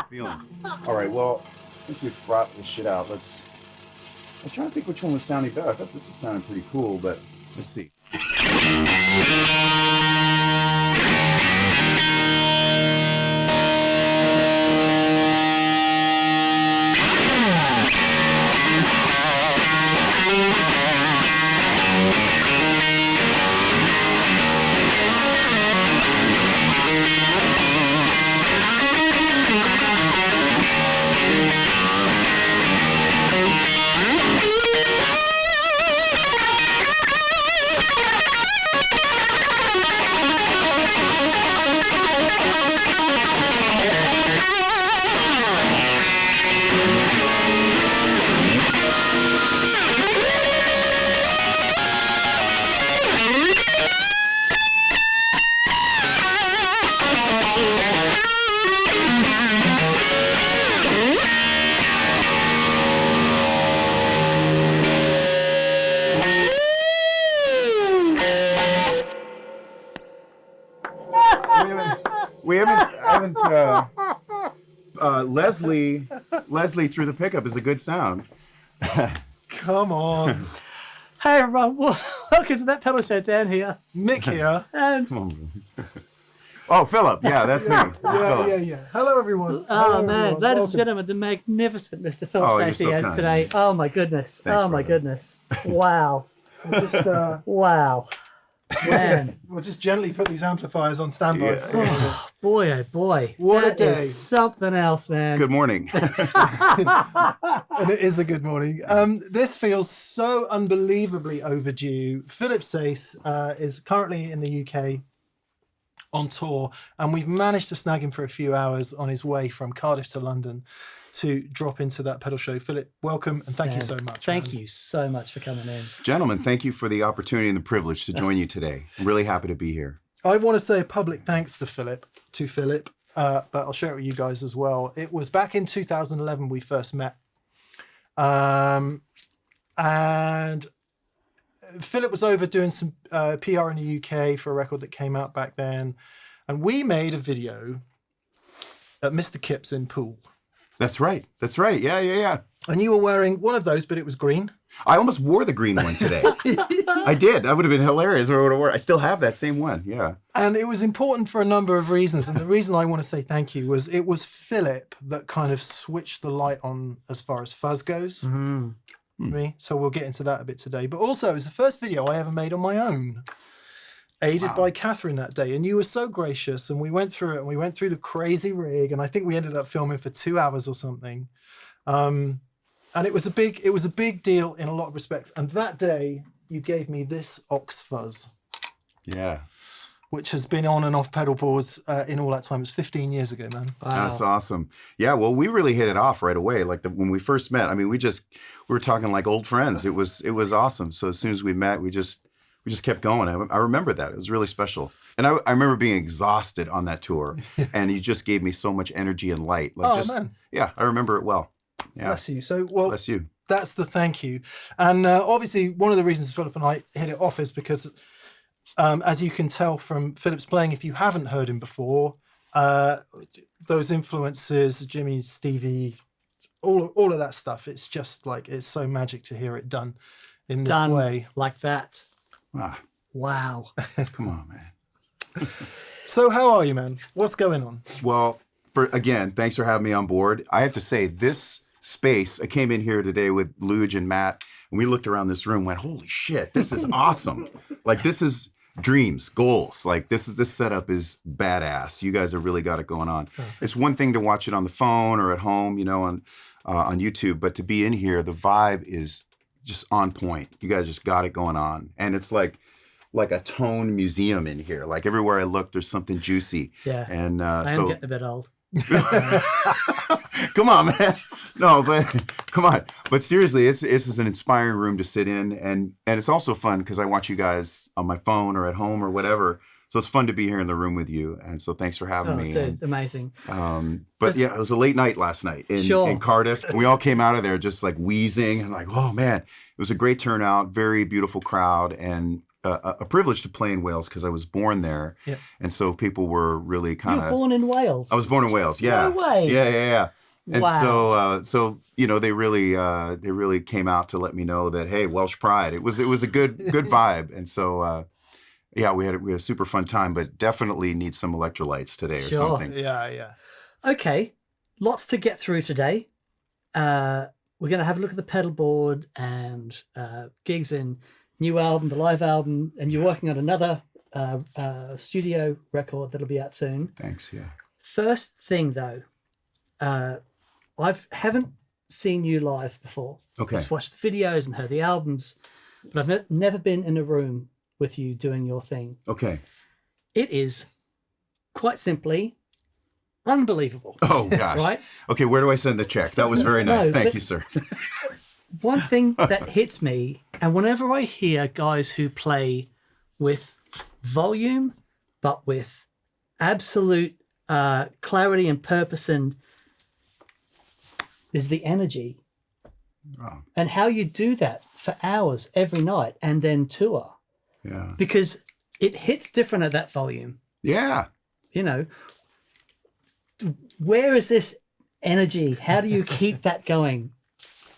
feeling. All right, well, since we brought this shit out, I was trying to think which one was sounding better. I thought this was sounding pretty cool, but let's see. Leslie through the pickup is a good sound. Come on. Hey everyone, welcome to that pedal show. Dan here. Mick here. And Oh, Philip. Yeah, that's me. Yeah. Hello everyone. oh man, ladies and gentlemen, the magnificent Mr. Philip Sayce so here kind. today. Oh my goodness. Thanks, oh my brother. goodness. Wow. We'll just, Wow. Man. we'll just gently put these amplifiers on standby. Yeah. Boy, oh boy. What a That day. is something else, man. Good morning. And it is a good morning. This feels so unbelievably overdue. Philip Sayce is currently in the UK on tour, and we've managed to snag him for a few hours on his way from Cardiff to London to drop into that pedal show. Philip, welcome, and thank you so much. Thank you so much for coming in. Gentlemen, thank you for the opportunity and the privilege to join you today. I'm really happy to be here. I want to say a public thanks to Philip, but I'll share it with you guys as well. It was back in 2011 we first met. And Philip was over doing some PR in the UK for a record that came out back then. And we made a video at Mr. Kip's in Poole. That's right. Yeah. And you were wearing one of those, but it was green. I almost wore the green one today. I did. That would have been hilarious. I still have that same one. Yeah. And it was important for a number of reasons. And the reason I want to say thank you was it was Philip that kind of switched the light on as far as Fuzz goes. Mm-hmm. Me. So we'll get into that a bit today. But also, it was the first video I ever made on my own, aided by Catherine that day. And you were so gracious, and we went through it, and we went through the crazy rig, and I think we ended up filming for 2 hours or something. And it was a big deal in a lot of respects. And that day, you gave me this Ox Fuzz. Yeah. Which has been on and off pedal boards in all that time. It's 15 years ago, man. Wow. That's awesome. Yeah, well, we really hit it off right away. Like when we first met, I mean, we were talking like old friends. It was awesome. So as soon as we met, we just kept going. I remember that. It was really special. And I remember being exhausted on that tour, and you just gave me so much energy and light. Like man. Yeah, I remember it well. Yeah. Bless you. So, well, Bless you. That's the thank you. And obviously, one of the reasons Philip and I hit it off is because as you can tell from Philip's playing, if you haven't heard him before, those influences, Jimmy, Stevie, all of that stuff, it's just like, it's so magic to hear it done in this way. Like that. Ah, Wow. come on, man. So how are you, man? What's going on? Well, again, thanks for having me on board. I have to say, this space, I came in here today with Luge and Matt, and we looked around this room and went, holy shit, this is awesome. Like, this is dreams, goals. Like, this setup is badass. You guys have really got it going on. It's one thing to watch it on the phone or at home, on YouTube, but to be in here, the vibe is just on point. You guys just got it going on. And it's like a tone museum in here. Like, everywhere I look, there's something juicy. Yeah. And I am getting a bit old. Come on, man. No, but come on. But seriously, this is an inspiring room to sit in, and it's also fun because I watch you guys on my phone or at home or whatever. So it's fun to be here in the room with you, and so thanks for having me. Dude, amazing. But yeah, it was a late night last night in Cardiff. And we all came out of there just like wheezing and like, oh man, it was a great turnout, very beautiful crowd, and a privilege to play in Wales because I was born there. Yeah. And so people were really You kind were of... born in Wales. I was born in Wales, yeah. No way. Yeah. And Wow. so they really came out to let me know that, hey, Welsh pride. It was a good vibe. And so yeah, we had a super fun time, but definitely need some electrolytes today or Sure. something. Yeah. Okay, lots to get through today. We're going to have a look at the pedalboard and gigs in new album, the live album, and you're working on another studio record that'll be out soon. Thanks, yeah. First thing though, I haven't seen you live before. Okay. I've watched the videos and heard the albums, but I've never been in a room with you doing your thing. Okay. It is quite simply unbelievable. Oh, gosh. Right? Okay, where do I send the check? That was very nice. No, Thank but- you, sir. One thing that hits me, and whenever I hear guys who play with volume, but with absolute clarity and purpose, and is the energy. Oh, And how you do that for hours every night and then tour. yeah. Because it hits different at that volume. Yeah. You know, where is this energy? How do you keep that going?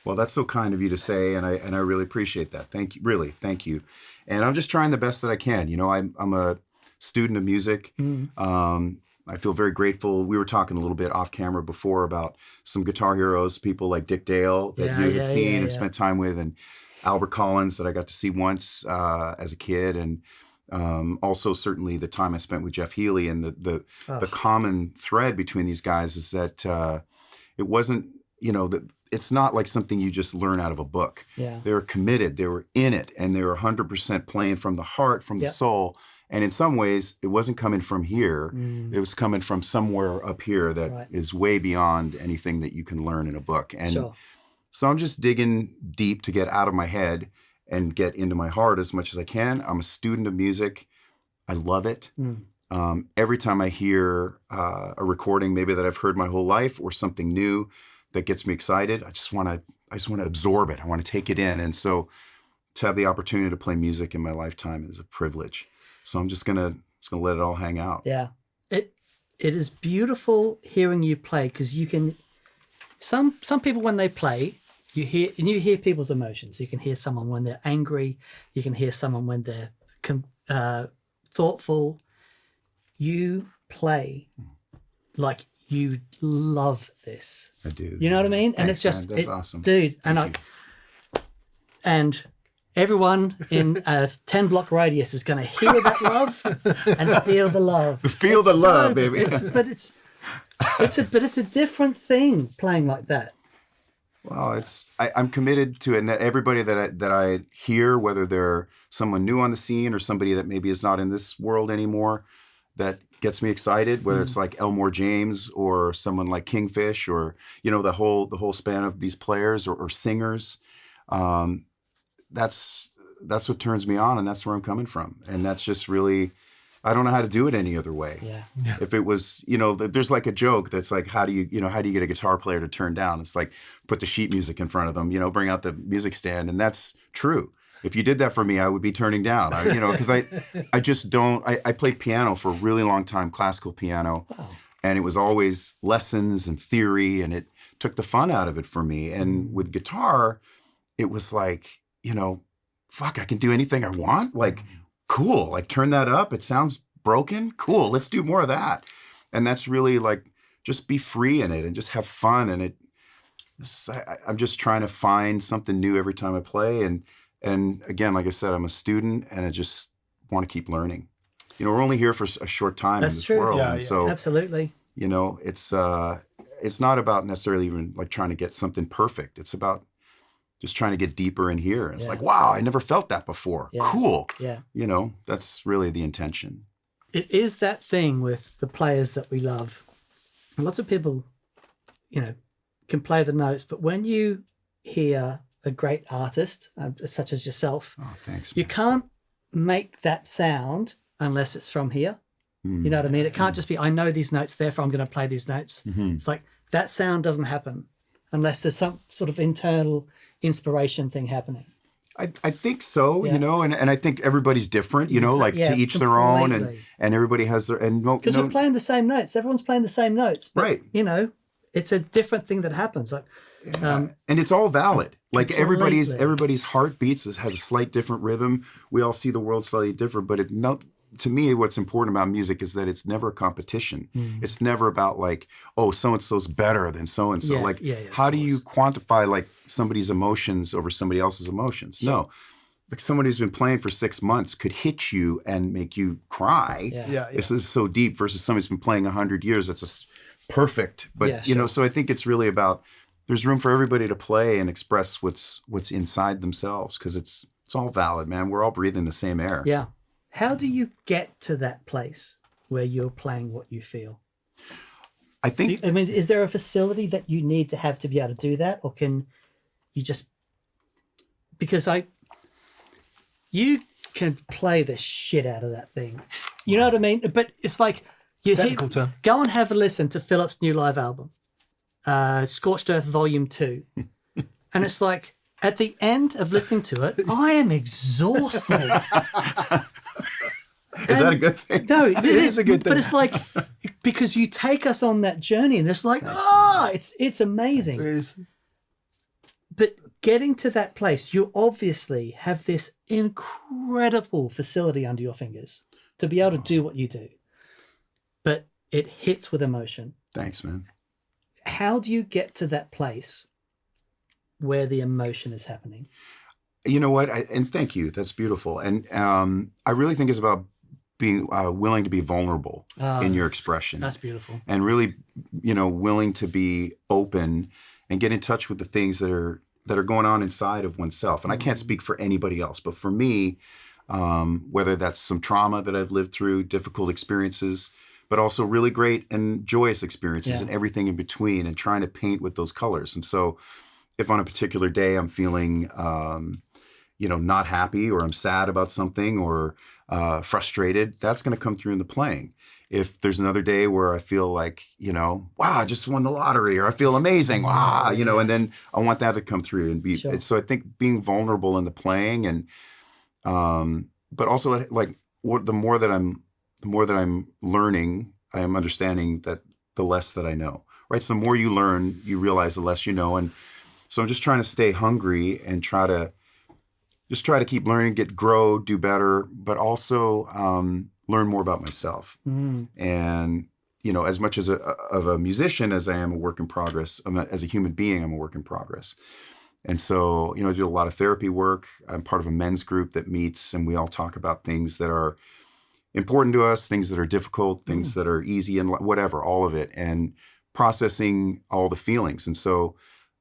Well, that's so kind of you to say, and I really appreciate that. Thank you, really, thank you. And I'm just trying the best that I can. You know, I'm a student of music. I feel very grateful. We were talking a little bit off camera before about some guitar heroes, people like Dick Dale that you had seen and spent time with, and Albert Collins that I got to see once as a kid, and also certainly the time I spent with Jeff Healey. And the common thread between these guys is that it wasn't, you know, that it's not like something you just learn out of a book. Yeah. They were committed, they were in it, and they were 100% playing from the heart, from the soul. And in some ways, it wasn't coming from here. It was coming from somewhere up here that is way beyond anything that you can learn in a book. And so I'm just digging deep to get out of my head and get into my heart as much as I can. I'm a student of music. I love it. Every time I hear a recording, maybe that I've heard my whole life, or something new that gets me excited, I just want to absorb it. I want to take it in. And so to have the opportunity to play music in my lifetime is a privilege. So I'm just gonna let it all hang out. Yeah, it is beautiful hearing you play, because you can. Some people when they play, you hear people's emotions. You can hear someone when they're angry. You can hear someone when they're thoughtful. You play like you love this. I do. You know what I mean? And Thanks, it's just man. That's awesome, dude. And everyone in a 10-block radius is going to hear that love and feel the love. Feel the love, baby. It's a different thing playing like that. Well, I'm committed to it, and that everybody that I hear, whether they're someone new on the scene or somebody that maybe is not in this world anymore, that gets me excited. Whether it's like Elmore James or someone like Kingfish, or you know the whole span of these players or singers. That's what turns me on, and that's where I'm coming from. And that's just really, I don't know how to do it any other way. Yeah. If it was, you know, there's like a joke that's like, how do you get a guitar player to turn down? It's like, put the sheet music in front of them, you know, bring out the music stand. And that's true. If you did that for me, I would be turning down, because I just don't, I played piano for a really long time, classical piano. Wow. And it was always lessons and theory, and it took the fun out of it for me. And with guitar, it was like, you know, fuck, I can do anything I want. Like, cool. Like, turn that up. It sounds broken. Cool. Let's do more of that. And that's really like, just be free in it and just have fun. And I'm just trying to find something new every time I play. And again, like I said, I'm a student, and I just want to keep learning. You know, we're only here for a short time in this world. Yeah, and so, absolutely. You know, it's not about necessarily even like trying to get something perfect. It's about just trying to get deeper in here. And it's like, wow, I never felt that before. Yeah. Cool. Yeah. You know, that's really the intention. It is that thing with the players that we love. And lots of people, you know, can play the notes, but when you hear a great artist, such as yourself, thanks, you man. can't make that sound unless it's from here. You know what I mean? It can't just be, I know these notes, therefore I'm going to play these notes. It's like that sound doesn't happen unless there's some sort of internal inspiration thing happening. I think so, Yeah. and I think everybody's different, like Yeah, to each their own, completely. and everybody has their, and Because we're playing the same notes. Everyone's playing the same notes. But, Right. It's a different thing that happens. Like, and it's all valid. Like Completely. everybody's heart beats has a slight different rhythm. We all see the world slightly different, but to me, what's important about music is that it's never a competition. It's never about like, oh, so-and-so's better than so-and-so. Yeah, like, yeah, of how do you quantify like somebody's emotions over somebody else's emotions? No. Like somebody who's been playing for 6 months could hit you and make you cry. Yeah. This is so deep versus somebody who's been playing 100 years. That's perfect. But, Yeah, sure. so I think it's really about, there's room for everybody to play and express what's inside themselves, because it's all valid, man. We're all breathing the same air. Yeah. How do you get to that place where you're playing what you feel? I think Is there a facility that you need to have to be able to do that? Or can you just... Because you can play the shit out of that thing. You know what I mean? But it's like... Technical term. Go and have a listen to Philip's new live album, Scorched Earth Volume 2. And it's like, at the end of listening to it, I am exhausted. is that a good thing? No, it is a good thing. But it's like, because you take us on that journey and it's like, it's amazing. It is. But getting to that place, you obviously have this incredible facility under your fingers to be able to do what you do. But it hits with emotion. Thanks, man. How do you get to that place where the emotion is happening? You know what? And thank you. That's beautiful. And I really think it's about being willing to be vulnerable in your expression. That's beautiful. And really, willing to be open and get in touch with the things that are going on inside of oneself. And I can't speak for anybody else, but for me, whether that's some trauma that I've lived through, difficult experiences, but also really great and joyous experiences and everything in between, and trying to paint with those colors. And so if on a particular day I'm feeling, not happy, or I'm sad about something, or frustrated, that's going to come through in the playing. If there's another day where I feel like, wow, I just won the lottery, or I feel amazing, wow, and then I want that to come through and be. Sure. So I think being vulnerable in the playing, and but also like the more that I'm learning, I am understanding that the less that I know, right? So the more you learn, you realize the less you know. And so I'm just trying to stay hungry and try to keep learning, grow, do better, but also learn more about myself. And, as much as of a musician as I am a work in progress, as a human being, I'm a work in progress. And so, I do a lot of therapy work. I'm part of a men's group that meets, and we all talk about things that are important to us, things that are difficult, things that are easy, and whatever, all of it, and processing all the feelings. And so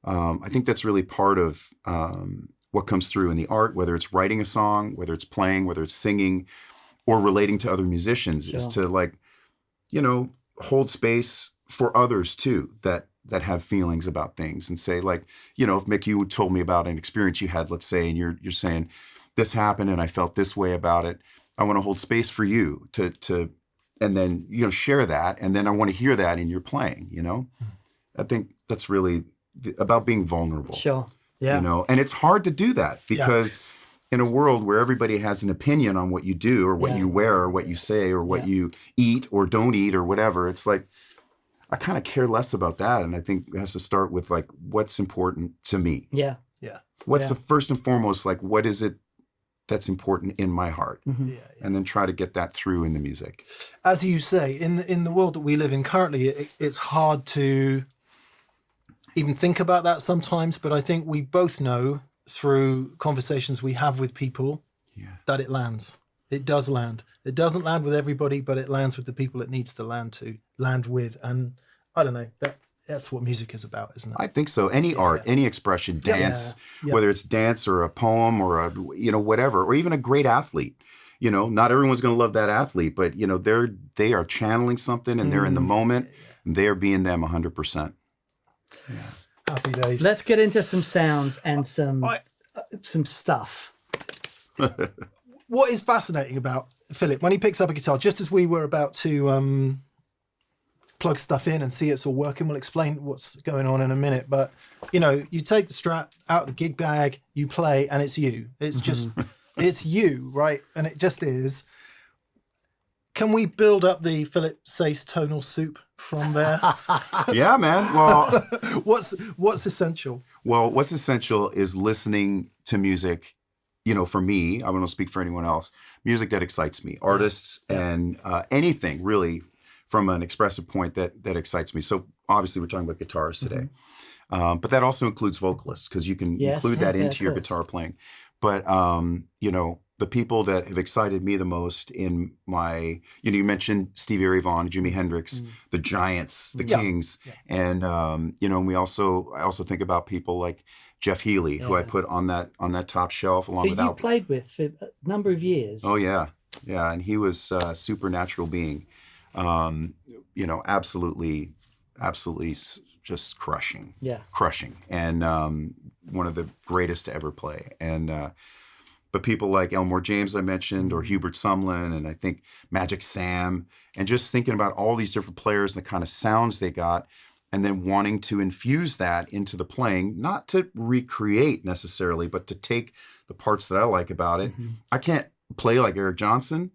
I think that's really part of what comes through in the art, whether it's writing a song, whether it's playing, whether it's singing, or relating to other musicians, is to hold space for others too, that have feelings about things, and say, like, if Mick, you told me about an experience you had, let's say, and you're saying this happened and I felt this way about it. I want to hold space for you to and then, share that. And then I want to hear that in your playing, I think that's really about being vulnerable. Sure. Yeah. And it's hard to do that because in a world where everybody has an opinion on what you do, or what you wear, or what you say, or what you eat or don't eat, or whatever, it's like, I kind of care less about that. And I think it has to start with like, what's important to me? Yeah. Yeah. What's the first and foremost, like, what is it that's important in my heart? And then try to get that through in the music. As you say, in the world that we live in currently, it's hard to even think about that sometimes. But I think we both know through conversations we have with people that it lands. It does land. It doesn't land with everybody, but it lands with the people it needs to land with. And I don't know, that's what music is about, isn't it? I think so. Any art, any expression, dance, whether it's dance or a poem or a, whatever, or even a great athlete. Not everyone's going to love that athlete, but they are channeling something, and they're in the moment, and they are being them 100%. Yeah. Happy days. Let's get into some sounds and some stuff. What is fascinating about Philip, when he picks up a guitar, just as we were about to plug stuff in and see it's all working. We'll explain what's going on in a minute. But, you know, you take the Strat out of the gig bag, you play, and it's you. It's just, it's you, right? And it just is. Can we build up the Philip Sayce tonal soup from there? Yeah, man. Well, what's essential? Well, what's essential is listening to music. You know, for me, I don't speak for anyone else. Music that excites me, artists, and anything really from an expressive point that excites me. So obviously, we're talking about guitars today, but that also includes vocalists because you can include that into your guitar playing. But you know, the people that have excited me the most in my, you know, you mentioned Stevie Ray Vaughan, Jimi Hendrix, the Giants, the Kings, and you know, and I also think about people like Jeff Healey, who I put on that top shelf along with you played with for a number of years. Oh yeah, and he was a supernatural being, you know, absolutely just crushing, and one of the greatest to ever play, and. But people like Elmore James I mentioned, or Hubert Sumlin, and I think Magic Sam, and just thinking about all these different players and the kind of sounds they got, and then wanting to infuse that into the playing, not to recreate necessarily, but to take the parts that I like about it. I can't play like Eric Johnson,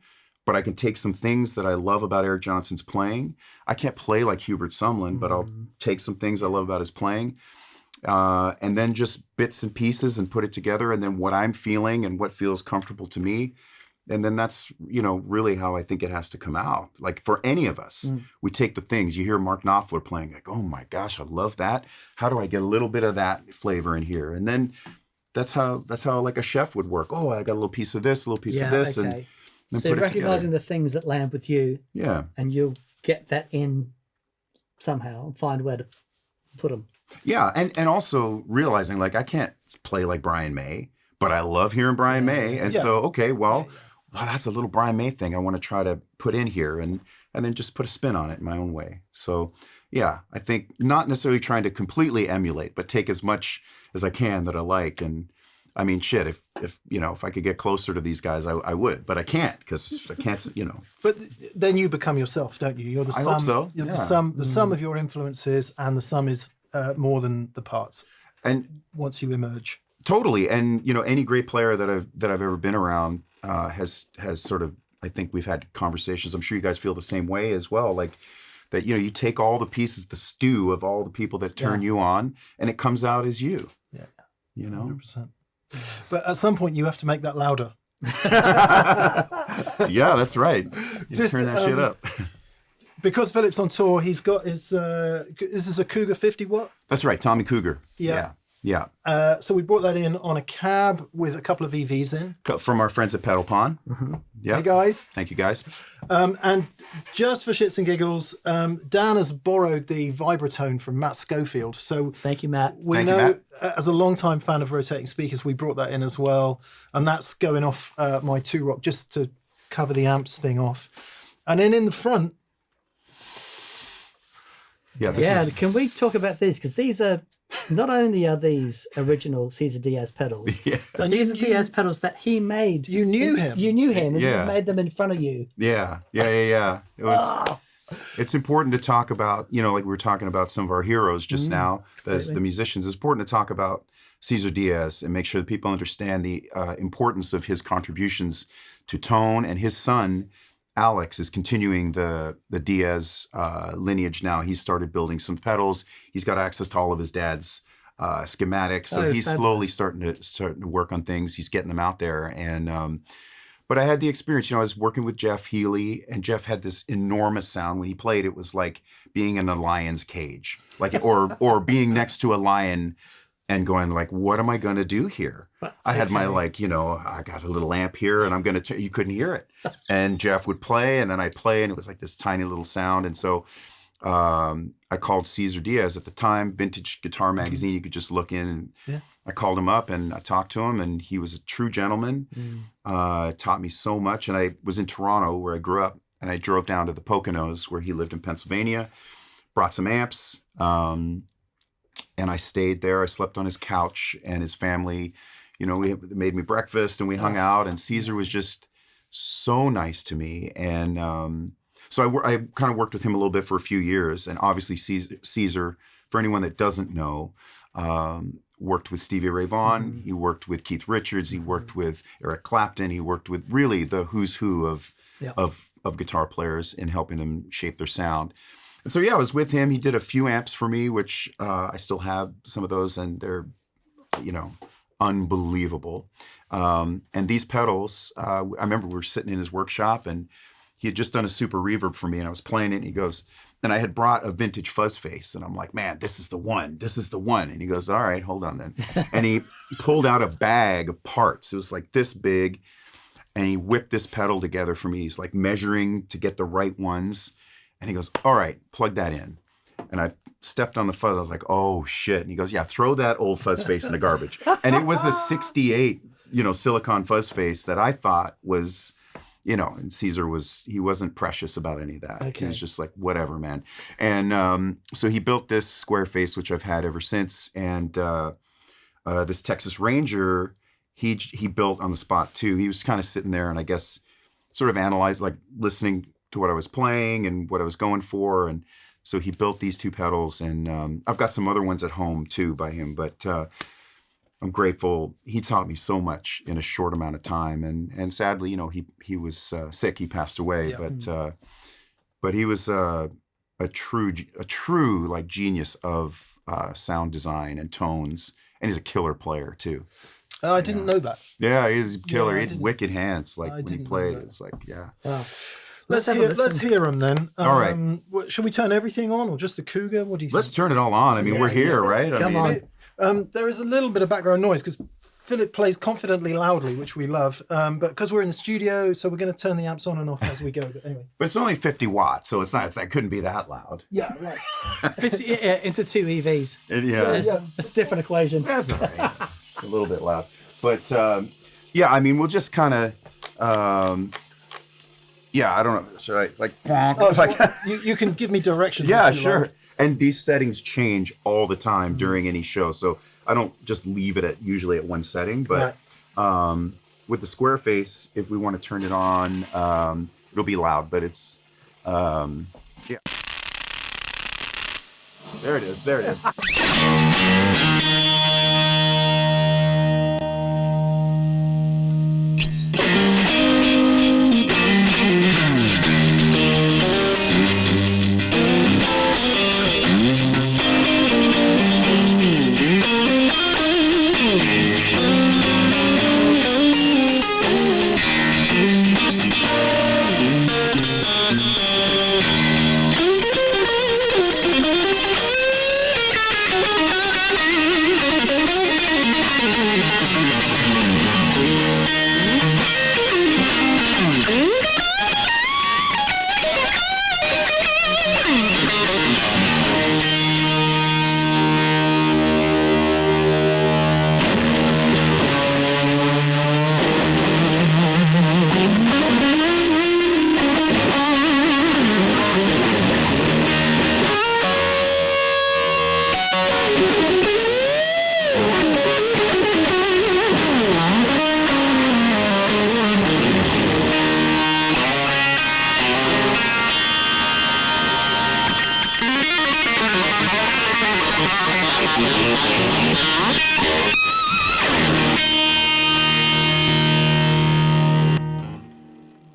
but I can take some things that I love about Eric Johnson's playing. I can't play like Hubert Sumlin, but I'll take some things I love about his playing. And then just bits and pieces and put it together, and then what I'm feeling and what feels comfortable to me. And then that's, you know, really how I think it has to come out. Like for any of us, we take the things. You hear Mark Knopfler playing, like, oh my gosh, I love that. How do I get a little bit of that flavor in here? And then that's how like a chef would work. Oh, I got a little piece of this, a little piece of this. And then so put it recognizing together. the things that land with you. Yeah. And you'll get that in somehow and find where to put them. Yeah, and also realizing, like, I can't play like Brian May, but I love hearing Brian May. And so, okay, well, that's a little Brian May thing I want to try to put in here and then just put a spin on it in my own way. So, yeah, I think not necessarily trying to completely emulate, but take as much as I can that I like. And, I mean, shit, if you know, if I could get closer to these guys, I would. But I can't because I can't, you know. But then you become yourself, don't you? You're the sum. I hope so. You're the sum of your influences, and the sum is more than the parts. And once you emerge, totally. And you know, any great player that I've ever been around has sort of. I think we've had conversations. I'm sure you guys feel the same way as well. Like that, you know, you take all the pieces, the stew of all the people that turn you on, and it comes out as you. Yeah, you know. 100%. But at some point, you have to make that louder. Yeah, that's right. You just turn that shit up. Because Philip's on tour, he's got his, this is a Cougar 50 watt? That's right, Tommy Cougar. Yeah. So we brought that in on a cab with a couple of EVs in. From our friends at Pedal Pond. Yeah. Hey, guys. Thank you, guys. And just for shits and giggles, Dan has borrowed the Vibratone from Matt Schofield. So thank you, Matt. We know, as a longtime fan of rotating speakers, we brought that in as well. And that's going off my 2-rock just to cover the amps thing off. And then in the front, can we talk about these? Because these are, not only are these original Cesar Diaz pedals, but these are Diaz pedals that he made. You knew him. You knew him, and he made them in front of you. Yeah. It was. It's important to talk about, you know, like we were talking about some of our heroes just now, as the musicians. It's important to talk about Cesar Diaz and make sure that people understand the importance of his contributions to tone, and his son Alex is continuing the Diaz lineage now. He's started building some pedals. He's got access to all of his dad's schematics, so he's slowly starting to work on things. He's getting them out there, and but I had the experience. You know, I was working with Jeff Healey, and Jeff had this enormous sound when he played. It was like being in a lion's cage, like or being next to a lion. And going like, what am I going to do here? I had my I got a little amp here, and I'm going to. You couldn't hear it, and Jeff would play, and then I'd play, and it was like this tiny little sound. And so I called Cesar Diaz at the time, Vintage Guitar Magazine. You could just look in, and I called him up, and I talked to him, and he was a true gentleman. Taught me so much, and I was in Toronto where I grew up, and I drove down to the Poconos where he lived in Pennsylvania, brought some amps. And I stayed there. I slept on his couch, and his family, you know, we made me breakfast, and we hung out. And Cesar was just so nice to me. And So I kind of worked with him a little bit for a few years, and obviously Cesar, for anyone that doesn't know, worked with Stevie Ray Vaughan. He worked with Keith Richards. He worked with Eric Clapton. He worked with really the who's who of guitar players in helping them shape their sound. And so I was with him. He did a few amps for me, which I still have some of those, and they're unbelievable. And these pedals, I remember we were sitting in his workshop, and he had just done a super reverb for me, and I was playing it, and he goes, and I had brought a vintage Fuzz face, and I'm like, man, this is the one. This is the one. And he goes, all right, hold on then. And he pulled out a bag of parts. It was like this big, and he whipped this pedal together for me. He's like measuring to get the right ones. And he goes, all right, plug that in. And I stepped on the Fuzz. I was like, oh, shit. And he goes, yeah, throw that old Fuzz face in the garbage. And it was a 68, silicon Fuzz face that I thought was, and Cesar he wasn't precious about any of that. Okay. He was just like, whatever, man. And so he built this square face, which I've had ever since. And this Texas Ranger, he built on the spot too. He was kind of sitting there and I guess sort of analyzed, like listening to what I was playing and what I was going for. And so he built these two pedals, and I've got some other ones at home too by him, but I'm grateful. He taught me so much in a short amount of time, and sadly, he was sick. He passed away, but he was a true like genius of sound design and tones, and he's a killer player too. I didn't know that. Yeah, he's a killer. He had wicked hands. Like when he played, it's like Wow. Let's hear him then. All right. Should we turn everything on, or just the Cougar? What do you think? Let's turn it all on. I mean, we're here, right? Come on. There is a little bit of background noise because Philip plays confidently loudly, which we love. But because we're in the studio, so we're going to turn the amps on and off as we go. But anyway. But it's only 50 watts, so it's not. It couldn't be that loud. Yeah, right. 50 into 2 EVs. That's a different equation. That's all right. It's a little bit loud, but I mean, we'll just kind of. I don't know. Should I like? You can give me directions. Yeah, sure. Like. And these settings change all the time during any show, so I don't just leave it usually at one setting. But with the square face, if we want to turn it on, it'll be loud. But it's There it is. There it is.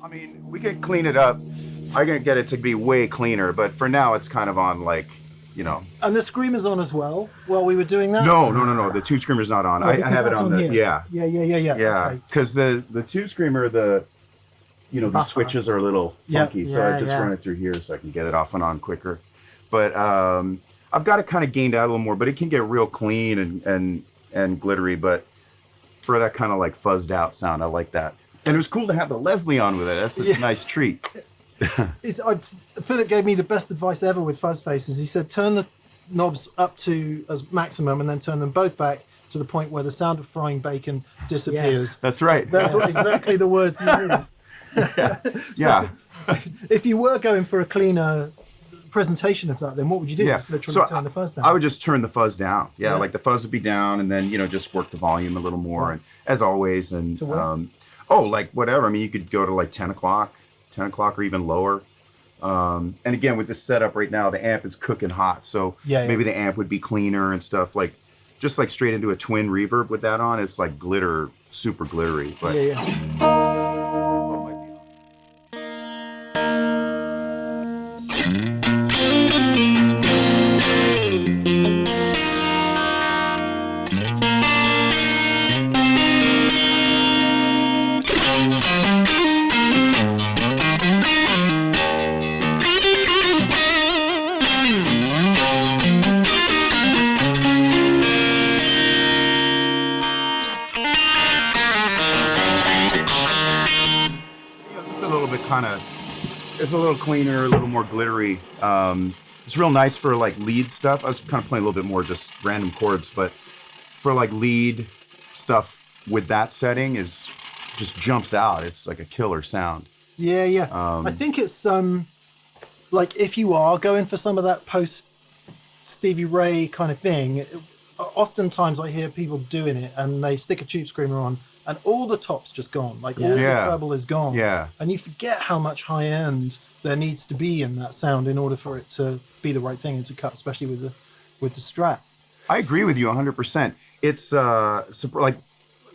I mean, we can clean it up. I can get it to be way cleaner, but for now it's kind of on like, you know. And the screamer's on as well while we were doing that? No. The tube screamer's not on. I have it on the, Yeah. Yeah, because the tube screamer, the switches are a little funky, so I just run it through here so I can get it off and on quicker. But I've got it kind of gained out a little more, but it can get real clean and glittery, but for that kind of like fuzzed out sound, I like that. And it was cool to have the Leslie on with it. That's a nice treat. Philip gave me the best advice ever with fuzz faces. He said, turn the knobs up to as maximum and then turn them both back to the point where the sound of frying bacon disappears. Yes, that's right. That's exactly the words he used. Yeah. If you were going for a cleaner presentation of that, then what would you do? Just literally turn the fuzz down. I would just turn the fuzz down. Yeah, like the fuzz would be down, and then just work the volume a little more, and as always, and like whatever. I mean, you could go to like 10 o'clock or even lower. And again, with this setup right now, the amp is cooking hot. So maybe the amp would be cleaner and stuff, like just like straight into a twin reverb with that on. It's like glitter, super glittery. But oh, might be on. Just a little bit kind of, it's a little cleaner, a little more glittery. It's real nice for like lead stuff. I was kind of playing a little bit more just random chords, but for like lead stuff with that setting is just jumps out. It's like a killer sound. I think it's like if you are going for some of that post Stevie Ray kind of thing, oftentimes I hear people doing it and they stick a tube screamer on and all the top's just gone, like all the treble is gone. And you forget how much high end there needs to be in that sound in order for it to be the right thing and to cut, especially with the Strat. I agree with you 100%. It's like,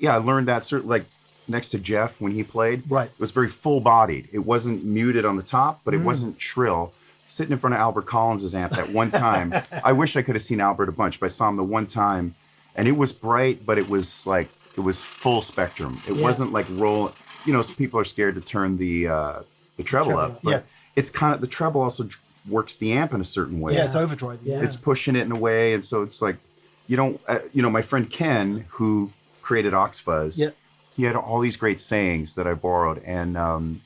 I learned that like next to Jeff when he played. Right. It was very full bodied. It wasn't muted on the top, but it wasn't shrill. Sitting in front of Albert Collins' amp that one time, I wish I could have seen Albert a bunch, but I saw him the one time and it was bright, but it was like, it was full spectrum. It wasn't like roll, some people are scared to turn the treble up, but it's kind of, the treble also works the amp in a certain way. Yeah, it's overdrive. It's pushing it in a way. And so it's like, you don't, my friend Ken, who created Fuzz, he had all these great sayings that I borrowed. And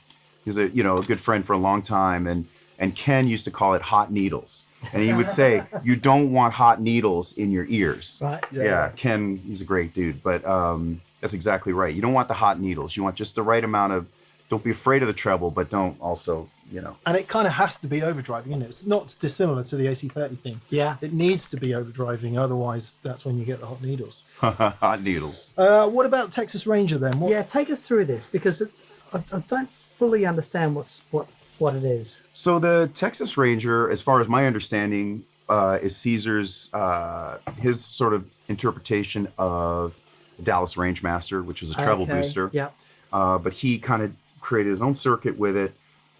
he's a good friend for a long time. And Ken used to call it hot needles. And he would say, you don't want hot needles in your ears. Right. Yeah, Ken, he's a great dude. But that's exactly right. You don't want the hot needles. You want just the right amount of, don't be afraid of the treble, but don't also, And it kind of has to be overdriving, isn't it? It's not dissimilar to the AC30 thing. Yeah. It needs to be overdriving, otherwise that's when you get the hot needles. Hot needles. What about Texas Ranger then? Take us through this, because I don't fully understand what it is. So the Texas Ranger, as far as my understanding, is Cesar's, his sort of interpretation of the Dallas Rangemaster, which was a treble booster. Yeah. But he kind of created his own circuit with it.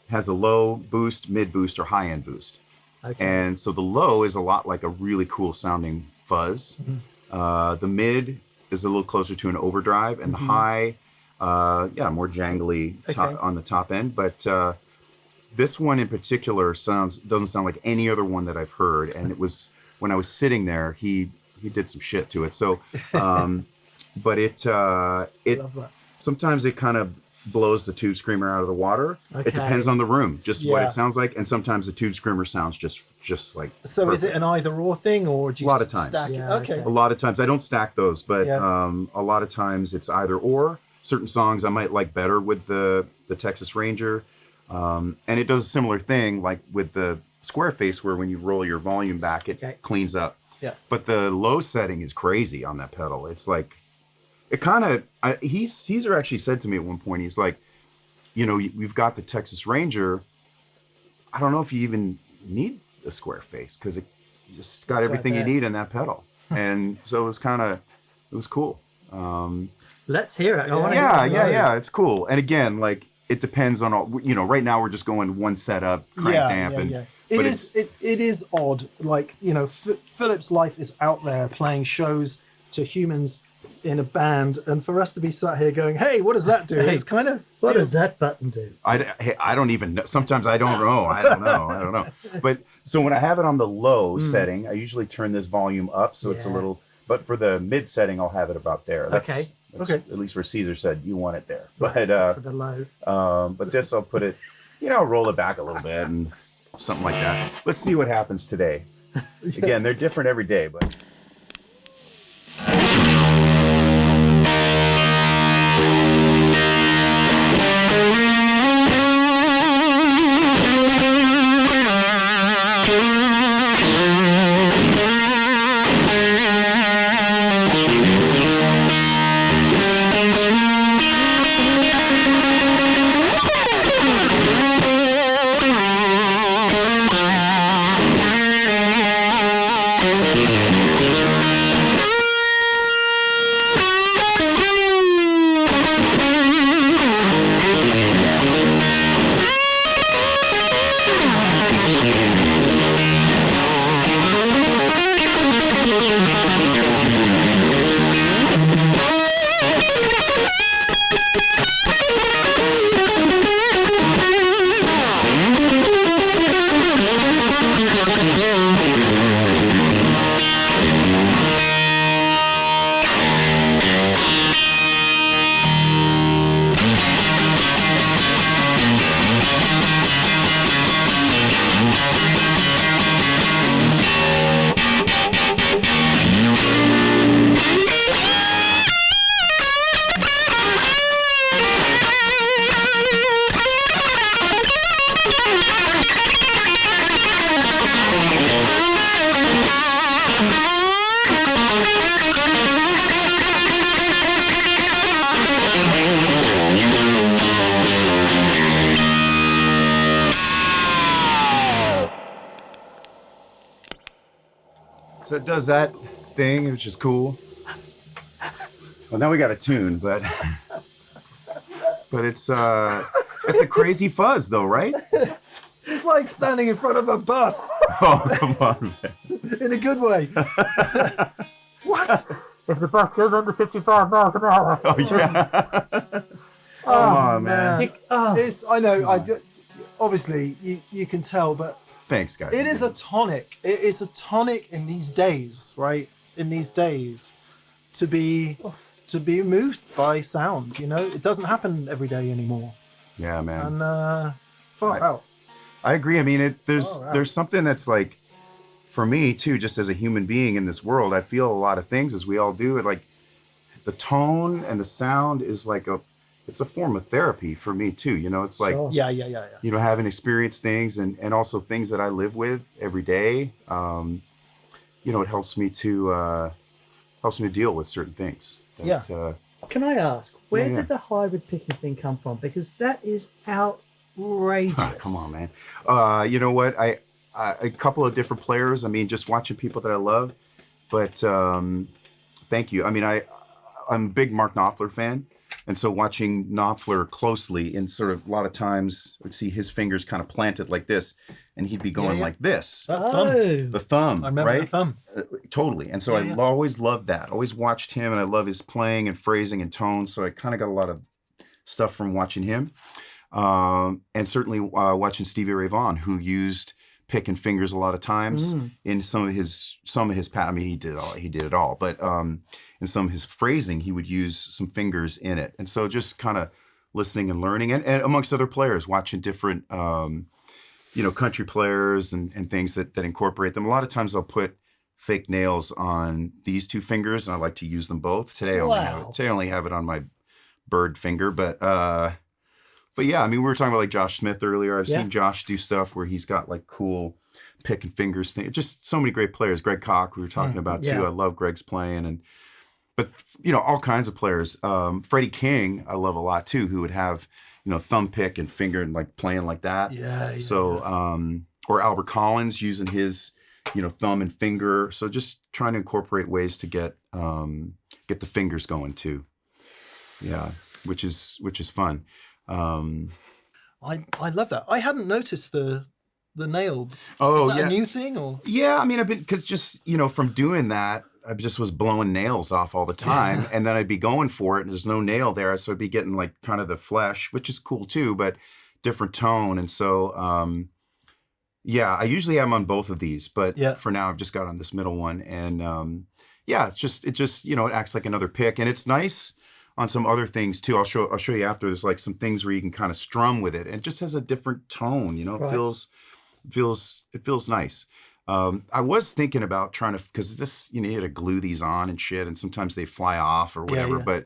Has a low boost, mid boost, or high end boost. Okay. And so the low is a lot like a really cool sounding fuzz. Mm-hmm. The mid is a little closer to an overdrive, and the high, more jangly on the top end. But this one in particular doesn't sound like any other one that I've heard. And it was when I was sitting there, he did some shit to it. So, but it sometimes it kind of blows the tube screamer out of the water. It depends on the room, just what it sounds like. And sometimes the tube screamer sounds just like. So perfect. Is it an either or thing, or do you lot of times. stack it? Okay. A lot of times I don't stack those, but a lot of times it's either or. Certain songs I might like better with the Texas Ranger. And it does a similar thing like with the Square Face, where when you roll your volume back, it cleans up. Yeah. But the low setting is crazy on that pedal. It's like, it kind of, Cesar actually said to me at one point, he's like, we've got the Texas Ranger. I don't know if you even need a Square Face, because it just got everything you need in that pedal. And so it was cool. Let's hear it. Yeah. It's cool. And again, like, it depends on all, right now we're just going one setup, cranked amp. It is odd. Like, Philip's life is out there playing shows to humans in a band, and for us to be sat here going, hey, what does that do? It's kind of, what does that button do? I don't even know. Sometimes I don't know. I don't know. But so when I have it on the low setting, I usually turn this volume up so it's a little, but for the mid setting, I'll have it about there. That's at least where Cesar said you want it there. But for the low. But this I'll put it, roll it back a little bit and something like that. Let's see what happens today. Again, they're different every day, but. So it does that thing, which is cool. Well, now we got a tune, but it's a crazy fuzz though, right? It's like standing in front of a bus Oh, come on, man. in a good way. What? If the bus goes under 55 miles an hour. Oh, yeah. Come on, man. It's, I know, obviously you can tell, but Thanks, guys. it is a tonic. It is a tonic in these days, right? In these days, to be moved by sound. You know, it doesn't happen every day anymore. Yeah, man. And far out. I agree. I mean, there's something that's like, for me too, just as a human being in this world, I feel a lot of things as we all do. Like the tone and the sound is like it's a form of therapy for me too. You know, it's like, Yeah. you know, having experienced things and also things that I live with every day. You know, it helps me to deal with certain things. Can I ask, where Yeah. did the hybrid picking thing come from? Because that is outrageous. Come on, man. You know what? A couple of different players. I mean, just watching people that I love. But thank you. I mean, I'm a big Mark Knopfler fan. And so watching Knopfler closely, and sort of a lot of times I'd see his fingers kind of planted like this, and he'd be going like this. That thumb. The thumb, I remember right? the thumb. Totally. And so I always loved that. Always watched him, and I love his playing and phrasing and tone. So I kind of got a lot of stuff from watching him. And certainly watching Stevie Ray Vaughan, who used pick and fingers a lot of times in some of his I mean, he did it all, but in some of his phrasing, he would use some fingers in it. And so just kind of listening and learning, and amongst other players, watching different, you know, country players and things that incorporate them. A lot of times I'll put fake nails on these two fingers, and I like to use them both. Today I only have it on my bird finger, but yeah, I mean, we were talking about like Josh Smith earlier. I've seen Josh do stuff where he's got like cool pick and fingers thing. Just so many great players. Greg Koch, we were talking about too. I love Greg's playing, but you know, all kinds of players. Freddie King, I love a lot too, who would have, you know, thumb pick and finger and like playing like that. So, or Albert Collins using his, you know, thumb and finger. So just trying to incorporate ways to get the fingers going too. Yeah, which is fun. I love that. I hadn't noticed the nail. Oh, is that a new thing or? Yeah, I mean, because just, you know, from doing that, I just was blowing nails off all the time, and then I'd be going for it, and there's no nail there, so I'd be getting like kind of the flesh, which is cool too, but different tone, and so I usually have them on both of these, but for now I've just got on this middle one, and it just you know, it acts like another pick, and it's nice on some other things too. I'll show you after. There's like some things where you can kind of strum with it, and it just has a different tone. You know, it feels nice. I was thinking about trying to, because this, you know, you had to glue these on and shit, and sometimes they fly off or whatever. But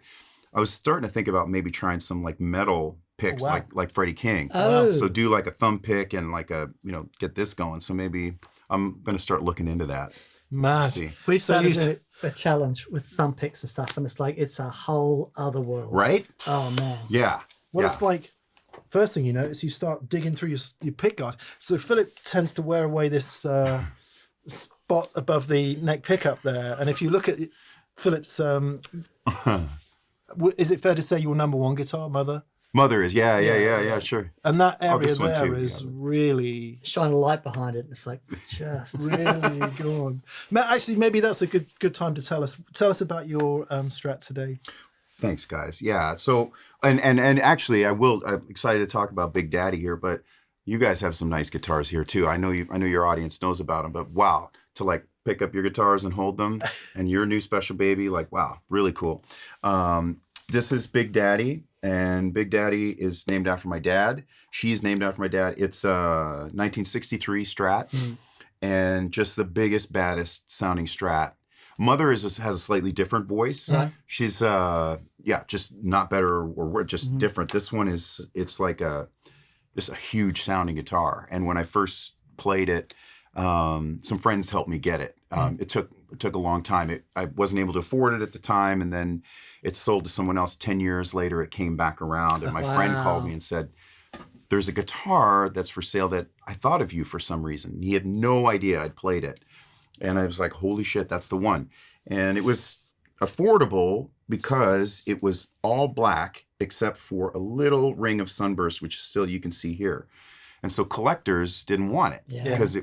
I was starting to think about maybe trying some like metal picks, like Freddie King. So do like a thumb pick and like a, you know, get this going. So maybe I'm gonna start looking into that. Mad. We've started a challenge with thumb picks and stuff, and it's like it's a whole other world, right? Oh man. Yeah. Well, it's like first thing you notice, you start digging through your pick guard. So Philip tends to wear away this spot above the neck pickup there, and if you look at Philip's, is it fair to say your number one guitar, Mother? Mother is, sure. And that area one there too, is really shine a light behind it. It's like just really gone. Matt, actually, maybe that's a good time to tell us about your Strat today. Thanks, guys. Yeah. So, and actually, I'm excited to talk about Big Daddy here, but you guys have some nice guitars here too. I know your audience knows about them, but wow, to like pick up your guitars and hold them, and your new special baby, like wow, really cool. This is Big Daddy. And Big Daddy is named after my dad. She's named after my dad. It's a 1963 Strat, and just the biggest, baddest sounding Strat. Mother has a slightly different voice. She's just not better or just different. This one it's like just a huge sounding guitar. And when I first played it, some friends helped me get it. It took a long time. I wasn't able to afford it at the time, and then it sold to someone else. 10 years later, it came back around, and my friend called me and said, there's a guitar that's for sale that I thought of you for some reason. He had no idea I'd played it. And I was like, holy shit, that's the one. And it was affordable because it was all black except for a little ring of sunburst, which still you can see here. And so collectors didn't want it because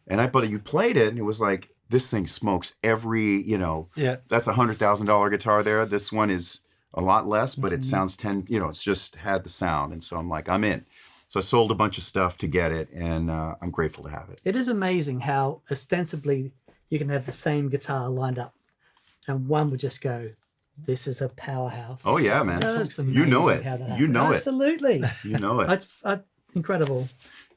but you played it and it was like, this thing smokes every, that's $100,000 guitar there. This one is a lot less, but it sounds it's just had the sound. And so I'm like, I'm in. So I sold a bunch of stuff to get it, and I'm grateful to have it. It is amazing how ostensibly you can have the same guitar lined up, and one would just go, "This is a powerhouse." Oh yeah, man! You know it. You know it. Absolutely. You know it. It's incredible.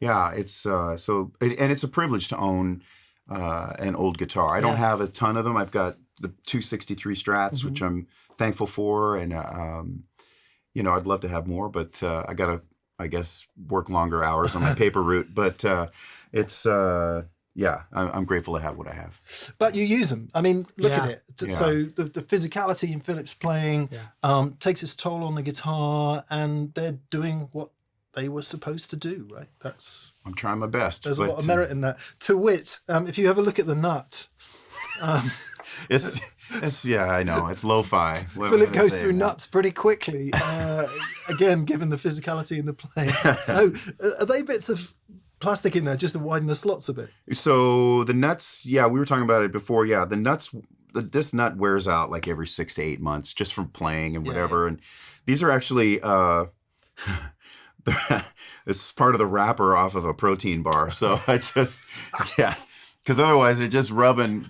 Yeah, it's and it's a privilege to own an old guitar. I don't have a ton of them. I've got the 263 Strats, which I'm thankful for, and I'd love to have more, but I gotta, I guess, work longer hours on my paper route. But I'm grateful to have what I have. But you use them. I mean, look at it. So the physicality in Philip's playing takes its toll on the guitar, and they're doing what they were supposed to do, right? I'm trying my best. There's a lot of merit in that. To wit, if you have a look at the nut, it's I know, it's lo-fi. Philip goes through nuts pretty quickly. Again, given the physicality in the playing. So, are they bits of plastic in there just to widen the slots a bit? So the nuts, we were talking about it before. Yeah, the nuts. This nut wears out like every 6 to 8 months just from playing and whatever. And these are actually. This is part of the wrapper off of a protein bar. So I just, because otherwise they're just rubbing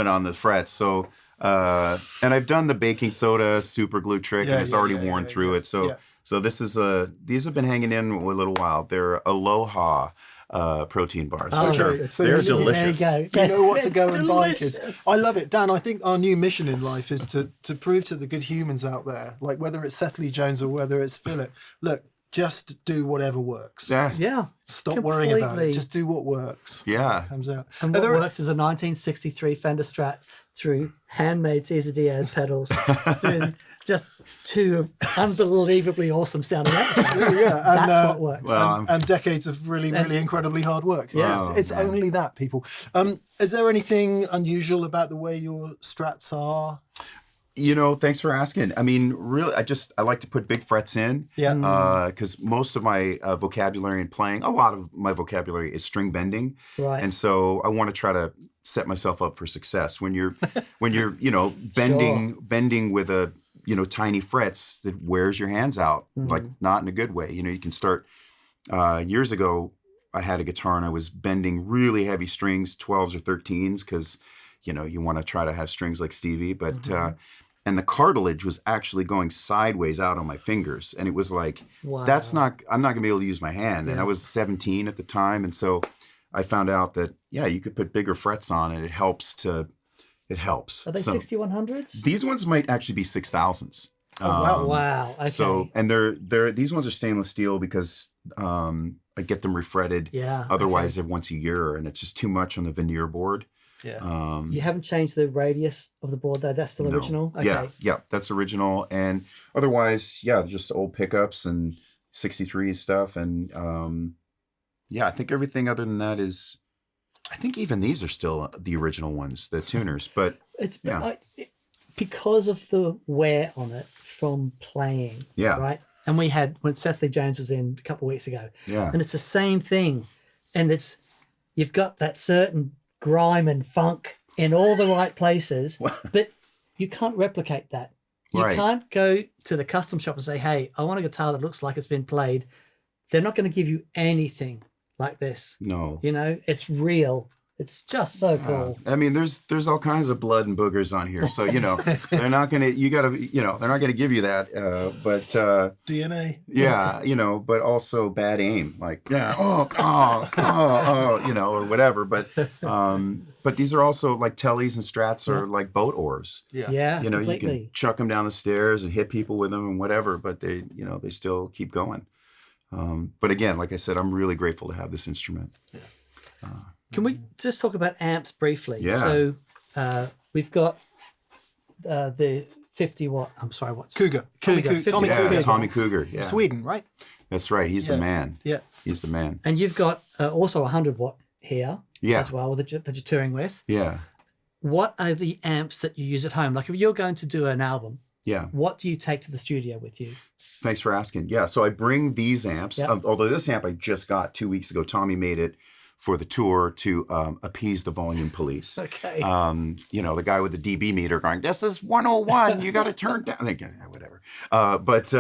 on the frets. So, and I've done the baking soda super glue trick and it's already worn through it. So, so this is these have been hanging in a little while. They're Aloha protein bars. Okay, so they're delicious. You know what to go and buy, kids. I love it. Dan, I think our new mission in life is to prove to the good humans out there, like whether it's Seth Lee Jones or whether it's Philip, look, just do whatever works. Yeah. Stop worrying about it. Just do what works. Yeah. Comes out. And what works is a 1963 Fender Strat through handmade Cesar Diaz pedals through just two unbelievably awesome sounding amplifiers. That's what works. Well, and decades of really incredibly hard work. Yes. It's only that, people. Is there anything unusual about the way your Strats are? Thanks for asking. I mean, really, I like to put big frets in. Yeah. Because most of my vocabulary in playing, a lot of my vocabulary is string bending. Right. And so I want to try to set myself up for success. When you're bending with a, tiny frets, that wears your hands out, like not in a good way. You can start, years ago, I had a guitar and I was bending really heavy strings, 12s or 13s, because, you want to try to have strings like Stevie, but, and the cartilage was actually going sideways out on my fingers. And it was like, I'm not going to be able to use my hand. And I was 17 at the time. And so I found out that, you could put bigger frets on and it helps. Are they 6100s? These ones might actually be 6000s. Oh, wow. Okay. So, and these ones are stainless steel because I get them refretted. Yeah. Otherwise, they're once a year and it's just too much on the veneer board. Yeah. You haven't changed the radius of the board though. That's still original. Okay. Yeah, that's original. And otherwise, just old pickups and 63 stuff. And I think everything other than that is, I think even these are still the original ones, the tuners. But it's because of the wear on it from playing. Yeah. Right. And we had when Seth Lee Jones was in a couple of weeks ago. Yeah. And it's the same thing. And you've got that certain grime and funk in all the right places, but you can't replicate that. You can't go to the custom shop and say, hey, I want a guitar that looks like it's been played. They're not going to give you anything like this. No. It's real. It's just so cool. I mean, there's all kinds of blood and boogers on here. So, they're not going to, they're not going to give you that. But DNA. Yeah, but also bad aim. Like, or whatever. But these are also like tellies and Strats are like boat oars. Yeah. You can chuck them down the stairs and hit people with them and whatever, but they still keep going. But again, like I said, I'm really grateful to have this instrument. Yeah. Can we just talk about amps briefly? Yeah. So we've got the 50 watt. I'm sorry, what's Cougar? Tommy Cougar. Tommy Cougar. Yeah. Sweden, right? That's right. He's the man. Yeah. He's the man. And you've got also a 100 watt here. Yeah. as well that you're touring with. Yeah. What are the amps that you use at home? Like if you're going to do an album, Yeah. what do you take to the studio with you? Thanks for asking. Yeah. So I bring these amps, Yep. although this amp I just got 2 weeks ago. Tommy made it for the tour to appease the volume police. Okay. You know, the guy with the dB meter going, this is 101. You got to turn down. Like, yeah, whatever. But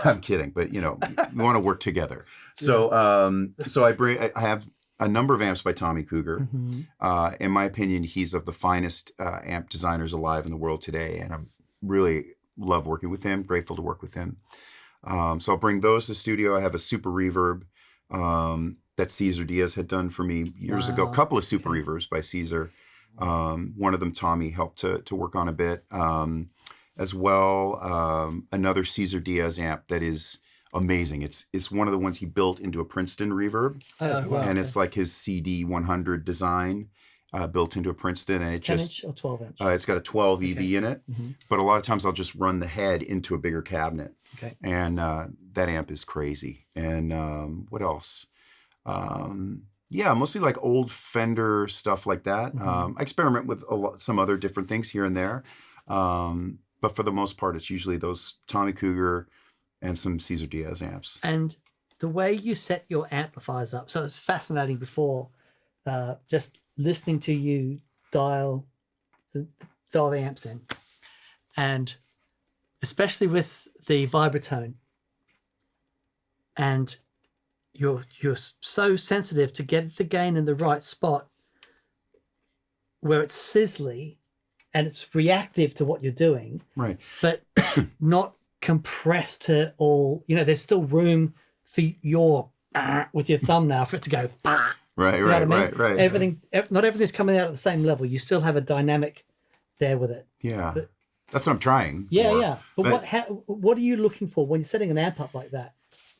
I'm kidding. But, you know, we want to work together. So I have a number of amps by Tommy Cougar. Mm-hmm. In my opinion, he's of the finest amp designers alive in the world today. And I'm really love working with him, grateful to work with him. So I'll bring those to the studio. I have a super reverb that Cesar Diaz had done for me years ago. A couple of super reverbs by Cesar. One of them Tommy helped to work on a bit. As well, another Cesar Diaz amp that is amazing. It's one of the ones he built into a Princeton reverb. Oh, wow. And it's like his CD 100 design built into a Princeton. And it 10 just... inch or 12 inch? It's got a 12 EV in it, but a lot of times I'll just run the head into a bigger cabinet. Okay. And that amp is crazy. And what else? Yeah, mostly like old Fender stuff like that. I experiment with some other different things here and there. But for the most part, it's usually those Tommy Cougar and some Cesar Diaz amps. And the way you set your amplifiers up, so it's fascinating before just listening to you dial the amps in. And especially with the Vibratone. And you're so sensitive to get the gain in the right spot where it's sizzly and it's reactive to what you're doing. Right. But not compressed to all, you know, there's still room for your with your thumbnail for it to go bah. Right, You know what I mean? right. Everything, not everything's coming out at the same level. You still have a dynamic there with it. Yeah. But- That's what I'm trying. Yeah, for. yeah. But what are you looking for when you're setting an amp up like that?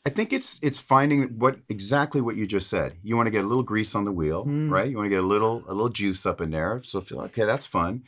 I think it's finding exactly what you just said. You want to get a little grease on the wheel, right? You want to get a little juice up in there. So feel okay, that's fun.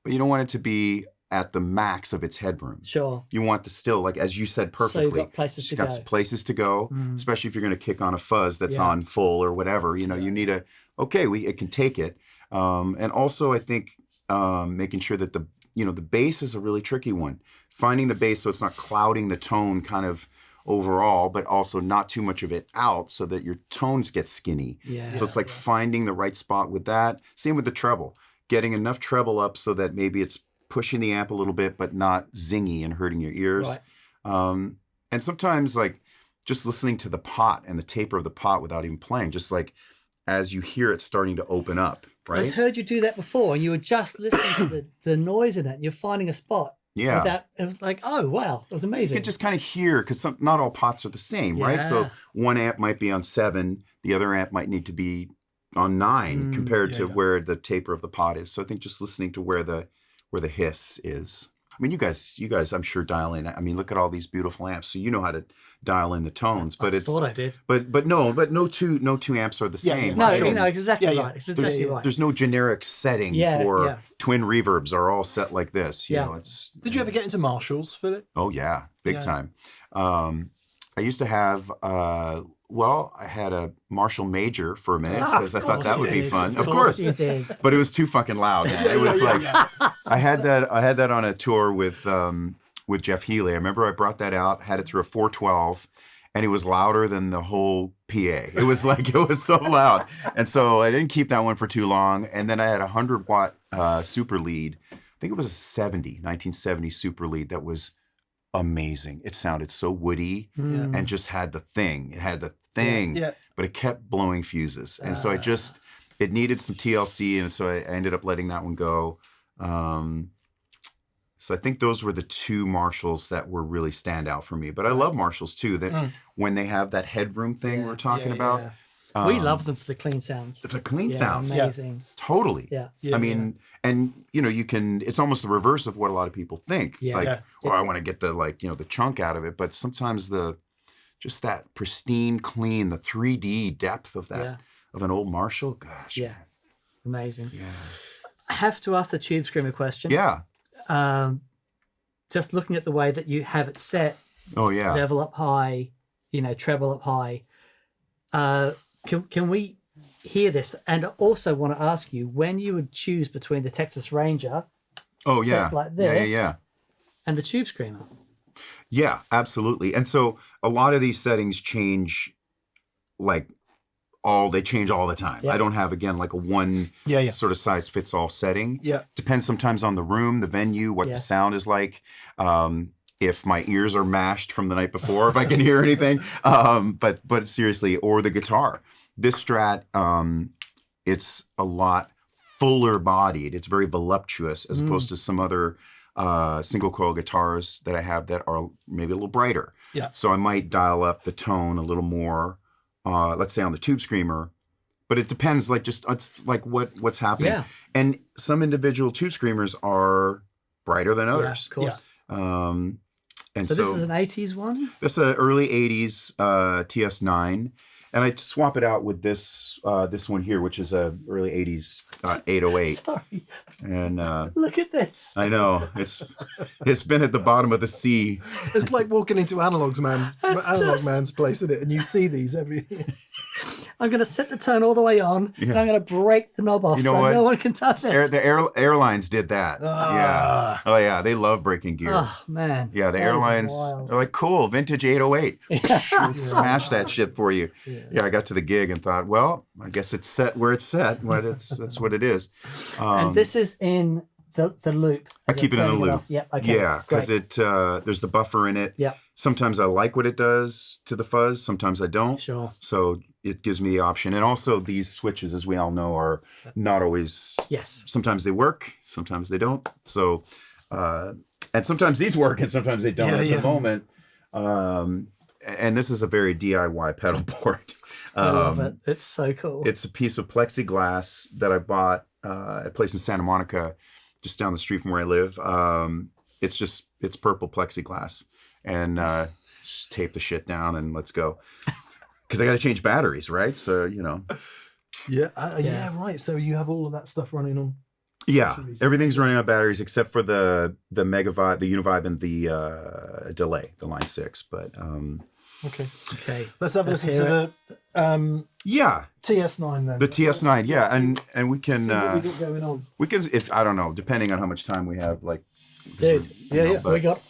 But you don't want it to be at the max of its headroom. Sure. You want the still, like as you said perfectly. So you've got places to go. Got places to go, especially if you're going to kick on a fuzz that's on full or whatever. You know, you need it can take it. And also, I think making sure that the bass is a really tricky one. Finding the bass so it's not clouding the tone kind of overall, but also not too much of it out so that your tones get skinny. Yeah. So it's like finding the right spot with that. Same with the treble. Getting enough treble up so that maybe it's pushing the amp a little bit, but not zingy and hurting your ears. Right. And sometimes like just listening to the pot and the taper of the pot without even playing, just like as you hear it starting to open up, right? I've heard you do that before, and you were just listening to the noise in it, and you're finding a spot. Yeah. It was like, oh, wow, that was amazing. You can just kind of hear, because not all pots are the same, right? So Yeah. one amp might be on 7, the other amp might need to be on 9 compared to where the taper of the pot is. So I think just listening to where the hiss is. I mean, you guys, I'm sure dial in. I mean, look at all these beautiful amps. So you know how to dial in the tones, but I thought I did. But no two amps are the same. No, right? you know, exactly Yeah, right. It's exactly right. There's no generic setting for twin reverbs are all set like this. You know, it's. Did you ever get into Marshalls, Philip? Oh yeah, big time. I used to have. I had a Marshall Major for a minute because I thought that would be fun. Of course, you did. but it was too fucking loud. Man. It was like I had that on a tour with Jeff Healey. I remember I brought that out, had it through a 412, and it was louder than the whole PA. It was like it was so loud, and so I didn't keep that one for too long. And then I had a 100-watt super lead. I think it was a 1970 super lead that was amazing. It sounded so woody and just had the thing. It had the thing, but it kept blowing fuses. And so it needed some TLC, and so I ended up letting that one go. So I think those were the two Marshalls that were really standout for me. But I love Marshalls too, that when they have that headroom thing we're talking about. Yeah. We love them for the clean sounds. The clean sounds. Amazing. Totally. Yeah. I mean, and it's almost the reverse of what a lot of people think. Yeah. Like, I want to get the chunk out of it. But sometimes just that pristine, clean, the 3D depth of that, of an old Marshall, gosh. Yeah. Amazing. Yeah. I have to ask the Tube Screamer question. Yeah. Just looking at the way that you have it set, Oh, yeah. level up high, treble up high. Can we hear this, and I also want to ask you, when you would choose between the Texas Ranger Oh set yeah. like Yeah, this yeah. and the Tube Screamer. Yeah, absolutely. And so a lot of these settings change like they change all the time. Yeah. I don't have, again, like a one Yeah. sort of size fits all setting. Yeah. Depends sometimes on the room, the venue, what the Yes. sound is like. If my ears are mashed from the night before, if I can hear anything. But seriously, or the guitar. This Strat, it's a lot fuller bodied. It's very voluptuous as opposed to some other single coil guitars that I have that are maybe a little brighter. Yeah. So I might dial up the tone a little more, let's say on the Tube Screamer, but it depends, like just it's like what's happening. Yeah. And some individual Tube Screamers are brighter than Yeah, others. of course. And So this is an 80s one? this is an early 80s TS9. And I swap it out with this one here, which is a early 80s 808. Sorry, And look at this. I know it's been at the bottom of the sea. It's like walking into Analog just- Man's place, isn't it? And you see these every. I'm going to set the tone all the way on, and I'm going to break the knob off You know so what? no one can touch it. The airlines did that. Yeah. Oh yeah, they love breaking gear. Oh, man. Yeah, the That is airlines wild. are like, cool, vintage 808. We'll smash that shit for you. Yeah, I got to the gig and thought, well, I guess it's set where it's set. That's what it is. And this is in the loop. I keep it in a Turning loop. off. Yep, okay. Yeah, because great. there's the buffer in it. Yep, Sometimes I like what it does to the fuzz. Sometimes I don't. sure. So it gives me the option. And also these switches, as we all know, are not always. Yes. Sometimes they work. Sometimes they don't. So, and sometimes these work and sometimes they don't at the moment. And this is a very DIY pedal board. I love it. It's so cool. It's a piece of plexiglass that I bought at a place in Santa Monica, just down the street from where I live. It's purple plexiglass, and just tape the shit down and let's go. Because I got to change batteries, right? So Yeah, right. So you have all of that stuff running on. yeah, everything's running on batteries except for the Mega Vibe, the Univibe, and the delay, the Line 6. But Okay. Let's have a Let's listen hear to the yeah, TS9 then. the TS9, yeah, and we can See what we got going on. if I don't know, depending on how much time we have, like. Dude, Yeah. we got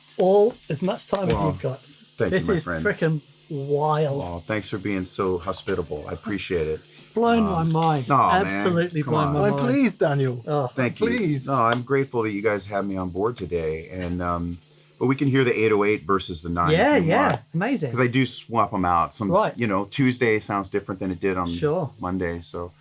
as much time as Well, you've got. Thank This you, my is friend. freaking wild. Oh, thanks for being so hospitable. I appreciate it. It's blown my mind. It's man, absolutely come blown on. my I'm mind. pleased, Daniel. Oh, Thank you. Pleased. No, I'm grateful that you guys have me on board today. And but we can hear the 808 versus the 9. yeah. Amazing. Because I do swap them out. Some, Right. Tuesday sounds different than it did on Sure. Monday. So,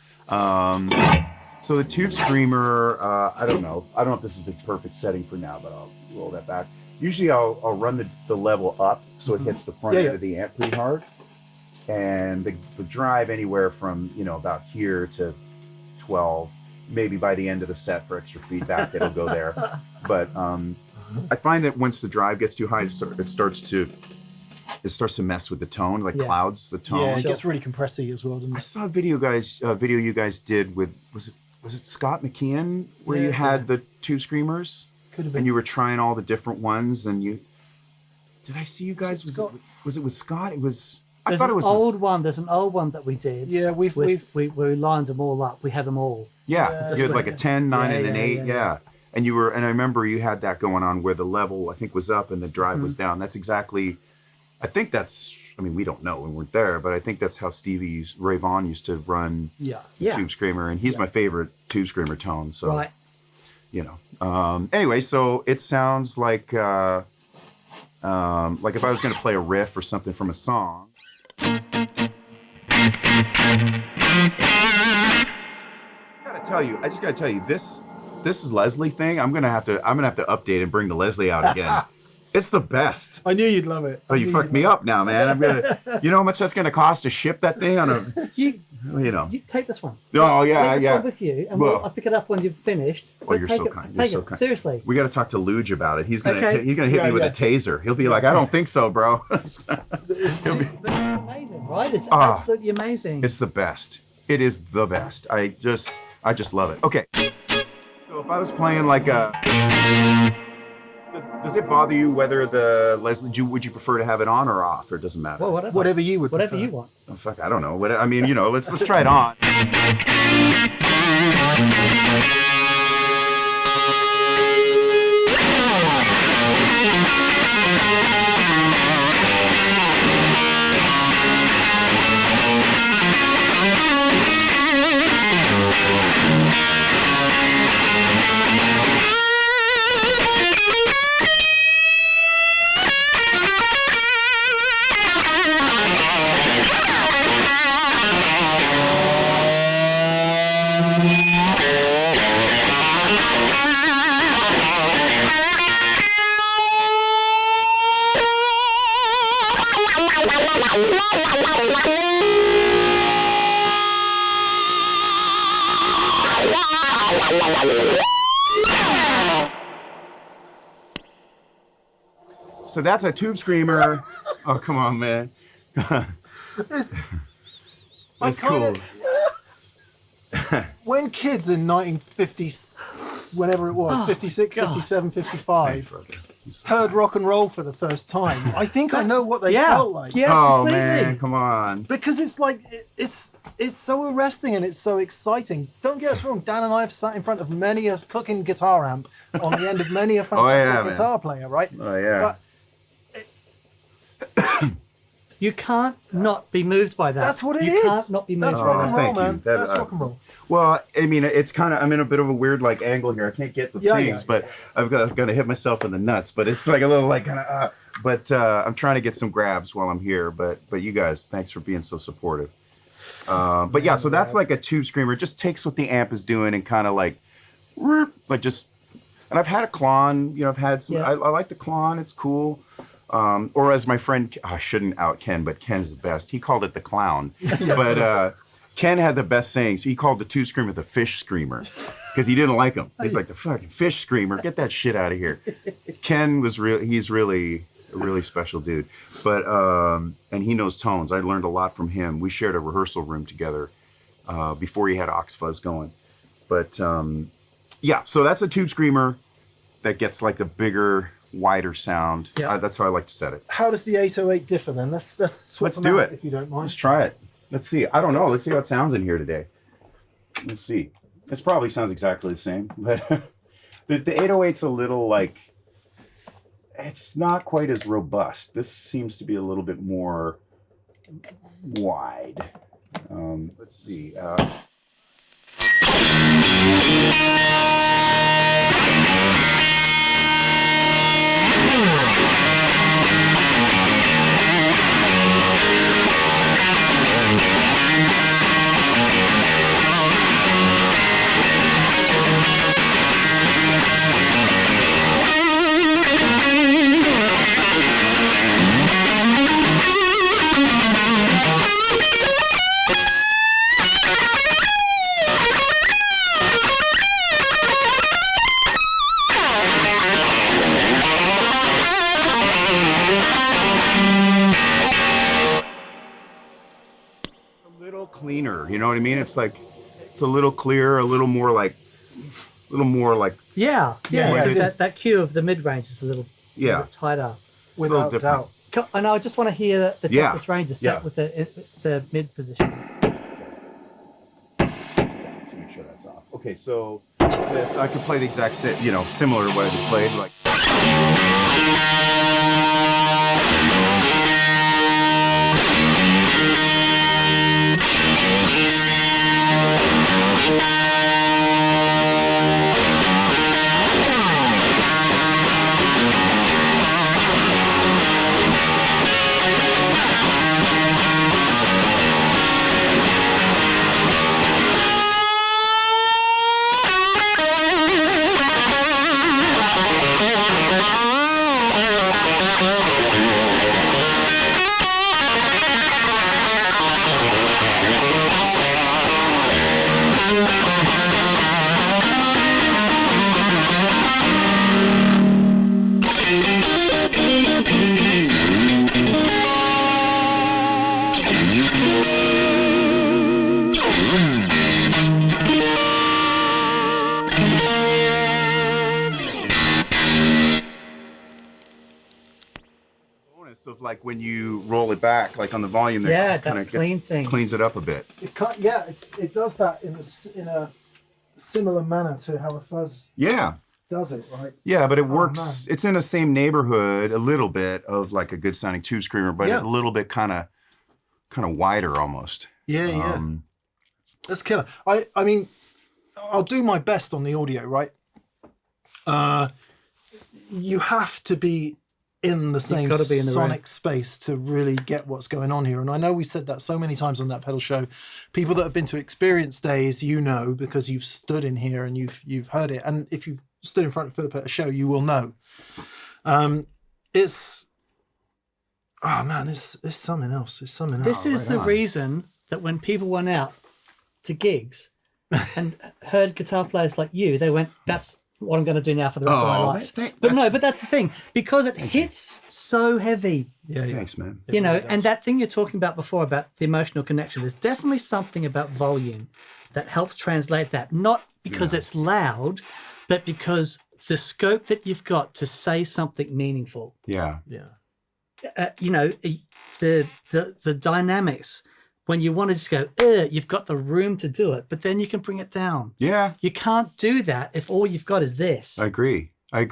so the Tube Screamer, I don't know. I don't know if this is the perfect setting for now, but I'll roll that back. Usually I'll run the level up so it hits the front end of the amp pretty hard. And the drive anywhere from, about here to 12, maybe by the end of the set for extra feedback, it'll go there. But I find that once the drive gets too high, it starts to mess with the tone, like clouds the tone. Yeah, it gets really compressy as well, doesn't I it? saw a video you guys did with, was it Scott McKeon, where you had the Tube Screamers? Could have been. And you were trying all the different ones, and did I see you guys? Was it with Scott? It was. I There's thought it was. There's an old one that we did. Yeah, we lined them all up. We had them all. Yeah, you had like a 10, 9, and an 8. Yeah. And I remember you had that going on where the level, I think, was up and the drive was down. That's exactly, I mean, we don't know, we weren't there, but I think that's how Ray Vaughan used to run Tube Screamer, and he's my favorite Tube Screamer tone. So, Right. Anyway, so it sounds like if I was going to play a riff or something from a song. I just gotta tell you, this is Leslie thing. I'm gonna have to update and bring the Leslie out again. It's the best. I knew you'd love it. Oh, you fucked me up now, man. I'm gonna. You know how much that's gonna cost to ship that thing on a. You You take this one. Oh yeah, Take this yeah. one with you, and Well- I'll pick it up when you've finished. Oh, But you're take so it, kind. Take You're so it. kind. Seriously. We got to talk to Luge about it. He's gonna Okay. hit me with a taser. He'll be like, I don't think so, bro. But it's amazing, right? It's absolutely amazing. It's the best. It is the best. I just love it. Okay. So if I was playing like a Does it bother you whether the Leslie? Would you prefer to have it on or off, or it doesn't matter? Well, whatever. Whatever you would Whatever prefer. you want. Oh, fuck, I don't know. I mean, let's try it on. So that's a tube screamer. Oh, come on, man. It's That's cool. When kids in 1950, whenever it was, 56, God. 57, 55, heard rock and roll for the first time, I think I know what they felt like. Yeah, Oh, completely. man, come on. Because it's like, it's so arresting and it's so exciting. Don't get us wrong, Dan and I have sat in front of many a cooking guitar amp on the end of many a fantastic man. guitar player, right? Oh, yeah. But You can't not be moved by that. that's what it you is. You can't not be moved That's by rock that. and roll, thank you. man. That, That's rock and roll. Well, I mean, it's kind of, I'm in a bit of a weird like angle here. I can't get the things, yeah. but I've got to hit myself in the nuts. But it's like a little like kind of, but I'm trying to get some grabs while I'm here. But you guys, thanks for being so supportive. But yeah, so that's like a tube screamer. It just takes what the amp is doing and kind of like just, and I've had a Klon, I've had some, Yeah. I like the Klon. It's cool. Or as my friend, I shouldn't out Ken, but Ken's the best. He called it the clown. But Ken had the best sayings. He called the tube screamer the fish screamer because he didn't like him. He's like, the fucking fish screamer. Get that shit out of here. Ken was he's really a really special dude. But, and he knows tones. I learned a lot from him. We shared a rehearsal room together before he had Ox Fuzz going. But yeah, so that's a tube screamer that gets like a bigger, wider sound. Yeah. That's how I like to set it. How does the 808 differ then? Let's swap Let's them do out, it. if you don't mind. Let's try it. Let's see. I don't know. Let's see how it sounds in here today. Let's see. It probably sounds exactly the same, but the 808's a little like, it's not quite as robust. This seems to be a little bit more wide. Let's see. Cleaner, you know what I mean? It's like, it's a little clearer, a little more like Yeah. Yeah, So it is. that cue of the mid range is a little, Yeah. little tighter. Without different. doubt. And I just want to hear the Yeah. Texas Ranger set Yeah. with the mid position. Make sure that's off. Okay, so this I could play the exact set, similar to what I just played, like. of like when you roll it back, like on the volume, Yeah, kind that clean thing. cleans it up a bit. It does that in a similar manner to how a fuzz does it, right? Yeah, but it Oh, works. man. It's in the same neighborhood a little bit of like a good sounding tube screamer, but a little bit kind of wider almost. Yeah. That's killer. I mean, I'll do my best on the audio, right? You have to be in the same gotta be in the sonic room. space to really get what's going on here. And I know we said that so many times on that pedal show. People that have been to experience days, you know, because you've stood in here and you've heard it. And if you've stood in front of Philip at a show, you will know. It's something else. It's something else. This is the reason that when people went out to gigs and heard guitar players like you, they went, that's what I'm going to do now for the rest of my life. But that's the thing, because it hits so heavy. Yeah. Thanks, man. You know, and that thing you're talking about before about the emotional connection, there's definitely something about volume that helps translate that, not because it's loud, but because the scope that you've got to say something meaningful. Yeah. You know, the dynamics. When you want to just go, you've got the room to do it, but then you can bring it down. Yeah. You can't do that if all you've got is this. I agree. I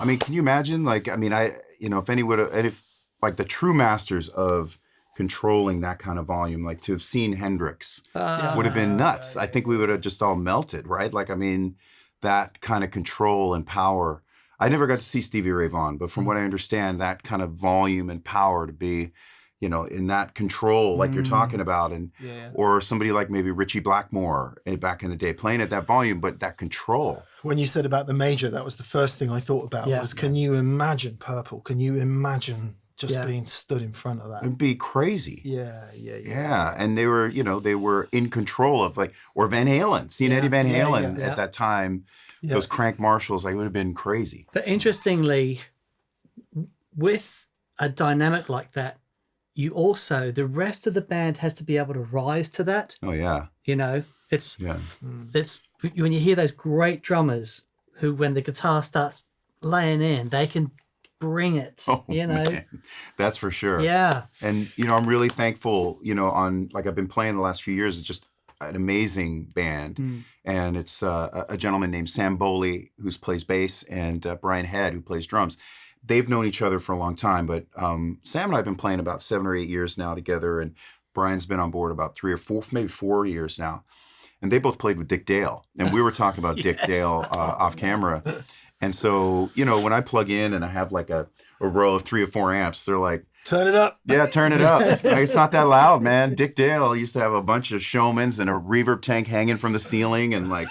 mean, can you imagine? Like, I mean, if like the true masters of controlling that kind of volume, like to have seen Hendrix would have been nuts. I think we would have just all melted, right? Like, I mean, that kind of control and power. I never got to see Stevie Ray Vaughan, but from what I understand, that kind of volume and power to be, you know, in that control, like you're talking about, and or somebody like maybe Richie Blackmore back in the day playing at that volume, but that control. When you said about the major, that was the first thing I thought about was, can you imagine Purple? Can you imagine just being stood in front of that? It'd be crazy. Yeah. And they were in control of or Van Halen, seeing Eddie Van Halen at that time, those crank Marshalls, like it would have been crazy. But interestingly, with a dynamic like that, you also, the rest of the band has to be able to rise to that. Oh yeah. You know, it's when you hear those great drummers who, when the guitar starts laying in, they can bring it, you know. Man. That's for sure. Yeah. And, you know, I'm really thankful, you know, I've been playing the last few years. It's just an amazing band. And it's a gentleman named Sam Boley, who plays bass, and Brian Head, who plays drums. They've known each other for a long time, but Sam and I have been playing about 7 or 8 years now together, and Brian's been on board about 3 or 4, maybe 4 years now. And they both played with Dick Dale, and we were talking about Dick Dale off camera. And so, you know, when I plug in and I have like a row of 3 or 4 amps, they're like, turn it up. Yeah, turn it up. Like, it's not that loud, man. Dick Dale used to have a bunch of Showmans and a reverb tank hanging from the ceiling, and like,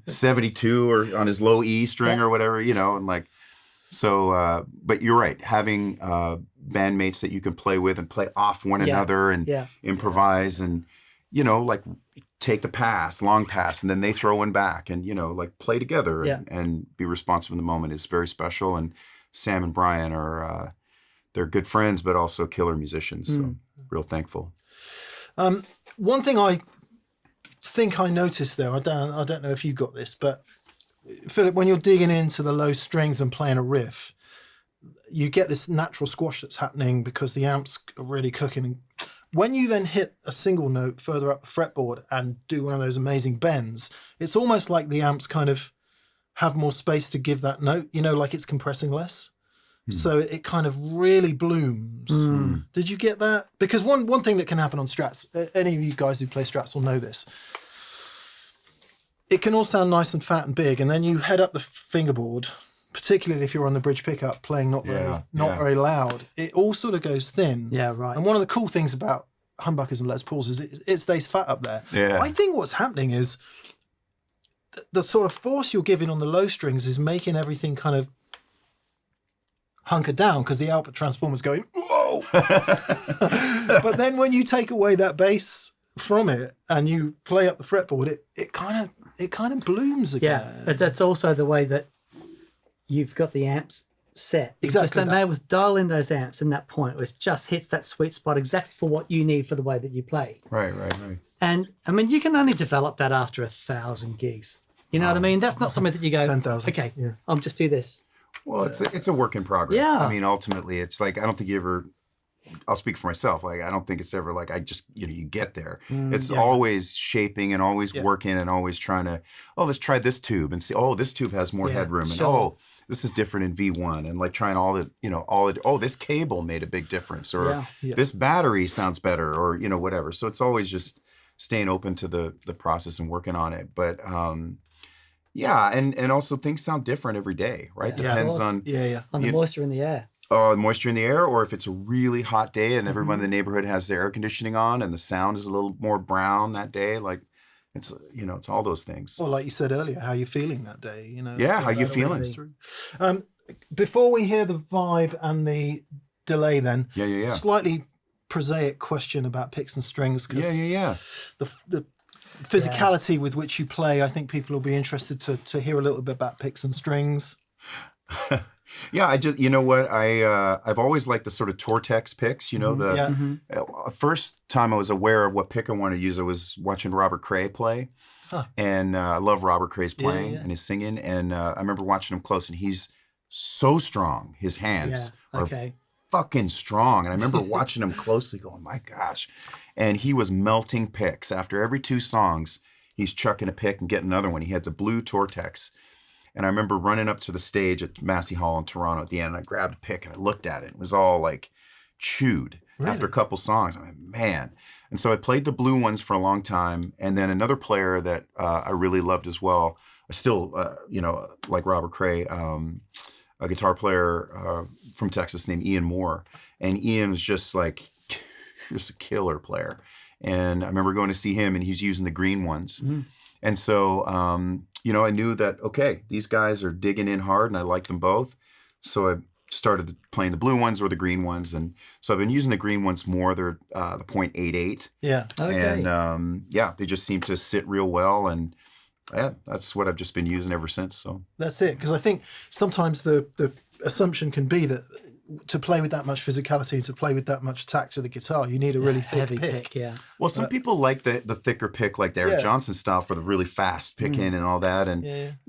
72 or on his low E string or whatever, you know, and like, so, but you're right. Having bandmates that you can play with and play off one another and improvise and, you know, like take the pass, long pass, and then they throw one back and, you know, like play together and be responsive in the moment is very special. And Sam and Brian are, they're good friends, but also killer musicians. So real thankful. One thing I think I noticed there, I don't know if you got this, but Philip, when you're digging into the low strings and playing a riff, you get this natural squash that's happening because the amps are really cooking. When you then hit a single note further up the fretboard and do one of those amazing bends, it's almost like the amps kind of have more space to give that note, you know, like it's compressing less. So it kind of really blooms. Did you get that? Because one thing that can happen on Strats, any of you guys who play Strats will know this, it can all sound nice and fat and big, and then you head up the fingerboard, particularly if you're on the bridge pickup playing not very loud. It all sort of goes thin. Yeah, right. And one of the cool things about humbuckers and Les Pauls is it stays fat up there. Yeah. I think what's happening is the sort of force you're giving on the low strings is making everything kind of hunker down because the output transformer's going, whoa! But then when you take away that bass from it and you play up the fretboard, it kind of blooms again. Yeah, but that's also the way that you've got the amps set. Exactly. Just with dial in those amps in that point where it just hits that sweet spot exactly for what you need for the way that you play. Right. And I mean, you can only develop that after 1,000 gigs. You know what I mean? That's not something that you go, 10,000. okay, I'll just do this. Well, it's a work in progress. Yeah. I mean, ultimately, it's like I don't think you ever. I'll speak for myself. Like I don't think it's ever like I just you get there. It's always shaping and always working and always trying to. Oh, let's try this tube and see. Oh, this tube has more headroom and oh, this is different in V1 and like trying all the oh, this cable made a big difference or this battery sounds better or whatever. So it's always just staying open to the process and working on it. But and also things sound different every day, right? Depends on on the moisture in the air. Moisture in the air, or if it's a really hot day and everyone in the neighborhood has their air conditioning on and the sound is a little more brown that day, like it's it's all those things. Well, like you said earlier, how you feeling that day, Yeah, how you feeling? Before we hear the vibe and the delay, then slightly prosaic question about picks and strings, because the physicality with which you play, I think people will be interested to hear a little bit about picks and strings. Yeah, I just I've always liked the sort of Tortex picks. First time I was aware of what pick I wanted to use, I was watching Robert Cray play, and I love Robert Cray's playing and his singing. And I remember watching him close, and he's so strong. His hands are fucking strong. And I remember watching him closely, going, "My gosh!" And he was melting picks. After every 2 songs, he's chucking a pick and getting another one. He had the blue Tortex. And I remember running up to the stage at Massey Hall in Toronto at the end, and I grabbed a pick and I looked at it. It was all like chewed after a couple songs. I'm like, man. And so I played the blue ones for a long time. And then another player that I really loved as well, still, like Robert Cray, a guitar player from Texas named Ian Moore. And Ian was just like, just a killer player. And I remember going to see him and he's using the green ones. And so, I knew that, okay, these guys are digging in hard and I like them both. So I started playing the blue ones or the green ones. And so I've been using the green ones more. They're the .88. Yeah. Okay. And they just seem to sit real well. And that's what I've just been using ever since. So that's it. Because I think sometimes the assumption can be that to play with that much physicality, to play with that much attack to the guitar, you need a really thick heavy pick. Well, some people like the thicker pick, like the Eric Johnson style for the really fast picking and all that. And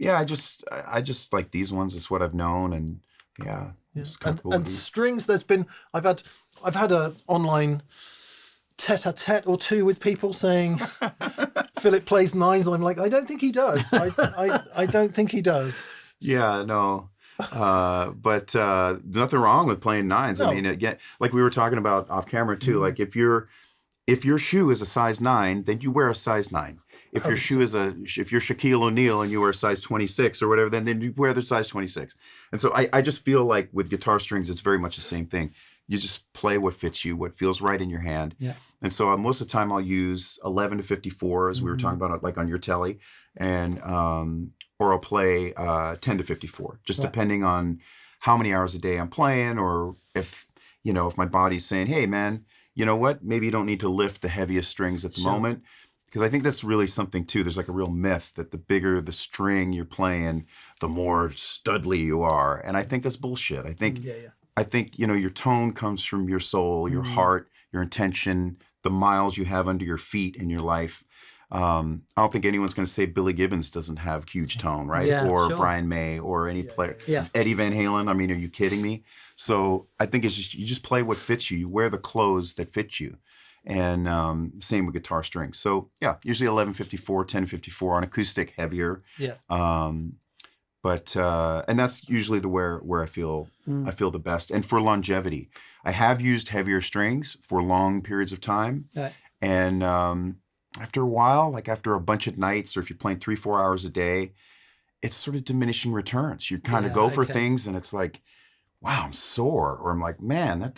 I just like these ones. It's what I've known, and it's comfortable. And strings, I've had a online tete-a-tete or two with people saying Philip plays 9s. I'm like, I don't think he does. I don't think he does. Yeah, no. But there's nothing wrong with playing 9s. No. I mean, again, like we were talking about off camera too. Like if your shoe is a size 9, then you wear a size 9. If your shoe is if you're Shaquille O'Neal and you wear a size 26 or whatever, then you wear the size 26. And so I just feel like with guitar strings, it's very much the same thing. You just play what fits you, what feels right in your hand. Yeah. And so most of the time I'll use 11 to 54, as we were talking about, like on your telly, and or I'll play 10 to 54, just depending on how many hours a day I'm playing, or if my body's saying, hey man, you know what? Maybe you don't need to lift the heaviest strings at the moment. Because I think that's really something too. There's like a real myth that the bigger the string you're playing, the more studly you are. And I think that's bullshit. I think your tone comes from your soul, your heart, your intention, the miles you have under your feet in your life. I don't think anyone's going to say Billy Gibbons doesn't have huge tone, right? Yeah, or Brian May or any player. Yeah. Eddie Van Halen. I mean, are you kidding me? So I think it's just, you just play what fits you. You wear the clothes that fit you. And same with guitar strings. So yeah, usually 1154, 1054 on acoustic, heavier. Yeah. But and that's usually where I feel the best. And for longevity, I have used heavier strings for long periods of time. Right. And after a while, like after a bunch of nights, or if you're playing 3-4 hours a day, it's sort of diminishing returns. You kind of go for things, and it's like, wow, I'm sore, or I'm like, man,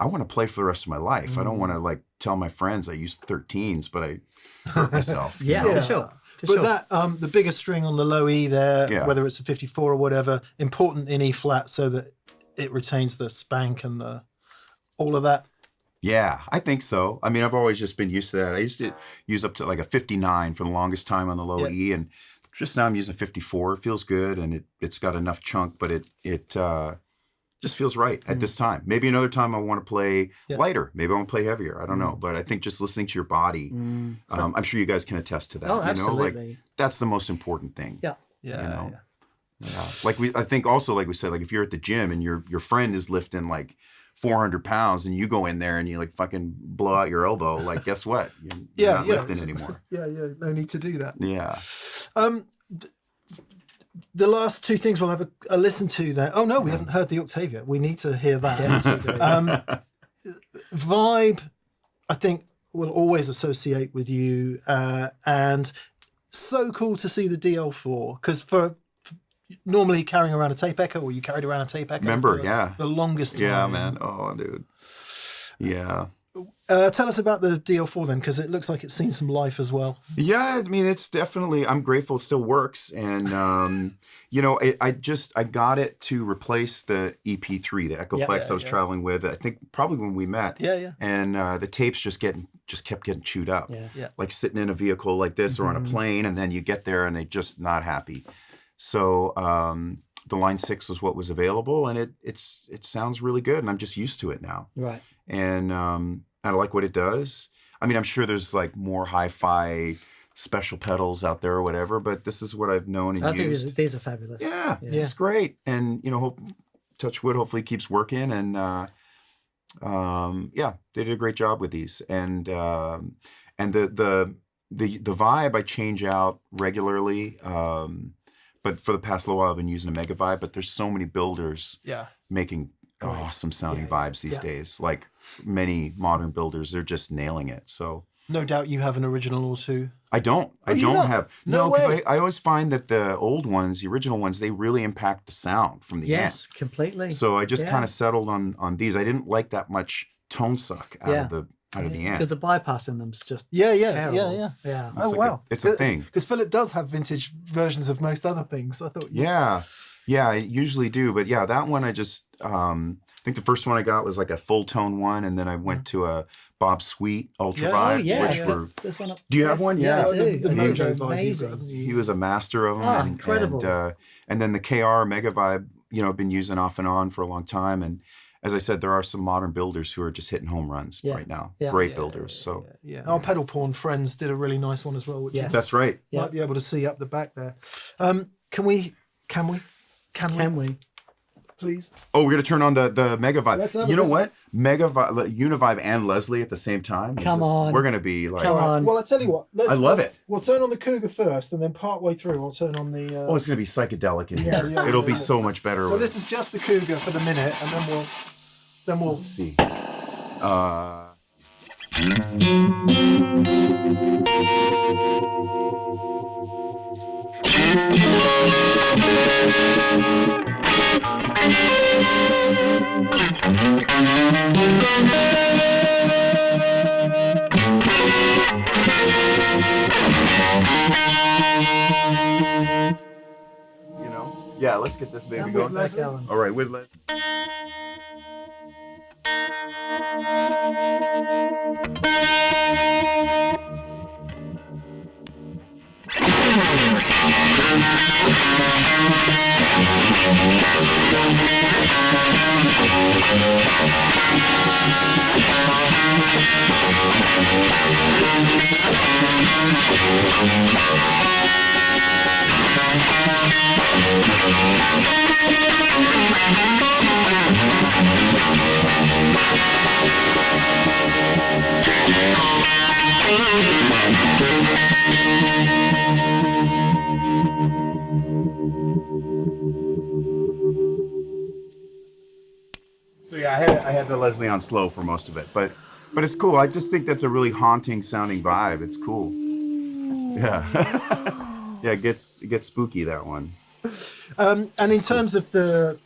I want to play for the rest of my life. I don't want to like tell my friends I used 13s, but I hurt myself. For sure. But that the bigger string on the low E there, whether it's a 54 or whatever, important in E flat so that it retains the spank and all of that. Yeah, I think so. I mean, I've always just been used to that. I used to use up to like a 59 for the longest time on the low E, and just now I'm using a 54. It feels good, and it's got enough chunk, but it just feels right at this time. Maybe another time I want to play lighter. Maybe I want to play heavier. I don't know. But I think just listening to your body, I'm sure you guys can attest to that. Oh, absolutely. That's the most important thing. Yeah. Yeah. I think also, like we said, like if you're at the gym and your friend is lifting like 400 pounds and you go in there and you like fucking blow out your elbow, like guess what? You're not lifting anymore. Yeah, no need to do that. Yeah. The last two things we'll have a listen to there. Oh no, we haven't heard the Octavio. We need to hear that. Yes, we do. Vibe, I think, will always associate with you, and so cool to see the DL4, because for normally carrying around a tape echo, or you carried around a tape echo Remember, for the longest time. Yeah, man. Oh, dude. Yeah. Tell us about the DL4 then, because it looks like it's seen some life as well. Yeah, I mean, it's definitely, I'm grateful it still works. And, you know, I got it to replace the EP3, the Echoplex I was traveling with, I think probably when we met. Yeah. And the tapes just kept getting chewed up. Yeah. Like sitting in a vehicle like this or on a plane, and then you get there and they're just not happy. So the Line 6 was what was available, and it sounds really good, and I'm just used to it now. Right. And I like what it does. I mean, I'm sure there's like more hi-fi special pedals out there or whatever, but this is what I've known and used. I think these are fabulous. Yeah, it's great. And, you know, touch wood, hopefully it keeps working. And they did a great job with these. And the Vibe I change out regularly. But for the past little while, I've been using a Mega Vibe. But there's so many builders making awesome sounding vibes these days. Like many modern builders, they're just nailing it. So no doubt you have an original or two. I don't. I you don't don't? have. No because way. I always find that the old ones, the original ones, they really impact the sound from the Yes, end. completely. So I just kind of settled on these. I didn't like that much tone suck out of the end. Because the bypass in them's just Yeah. yeah. Oh, wow. It's a thing. Because Philip does have vintage versions of most other things. I thought. Yeah, I usually do. But yeah, that one I just, I think the first one I got was like a full tone one. And then I went to a Bob Sweet Ultra Vibe, which were... This one up. Do you have one? Yeah. Oh, the I do. Mojo Vibe. Amazing. He was a master of them. Ah, incredible. And then the KR Mega Vibe, you know, I've been using off and on for a long time. And as I said, there are some modern builders who are just hitting home runs right now. Yeah. Great builders. So Our Pedal Porn friends did a really nice one as well, which is, that's right. might be able to see up the back there. Can we? Please. Oh, we're gonna turn on the Mega Vibe. You know listen. what? Mega Vibe, Univibe, and Leslie at the same time. Come on. We're gonna be like. Come on. Well, I tell you what. I love it. We'll turn on the Cougar first, and then part way through, I'll turn on the. Oh, it's gonna be psychedelic in here. It'll be so much better. So this is just the Cougar for the minute, and then we'll Let's see. You know? Yeah, let's get this baby going. All right, with Leslie. So yeah, I had the Leslie on slow for most of it, but it's cool. I just think that's a really haunting sounding vibe. It's cool. Yeah, yeah, it gets spooky, that one. And in terms of the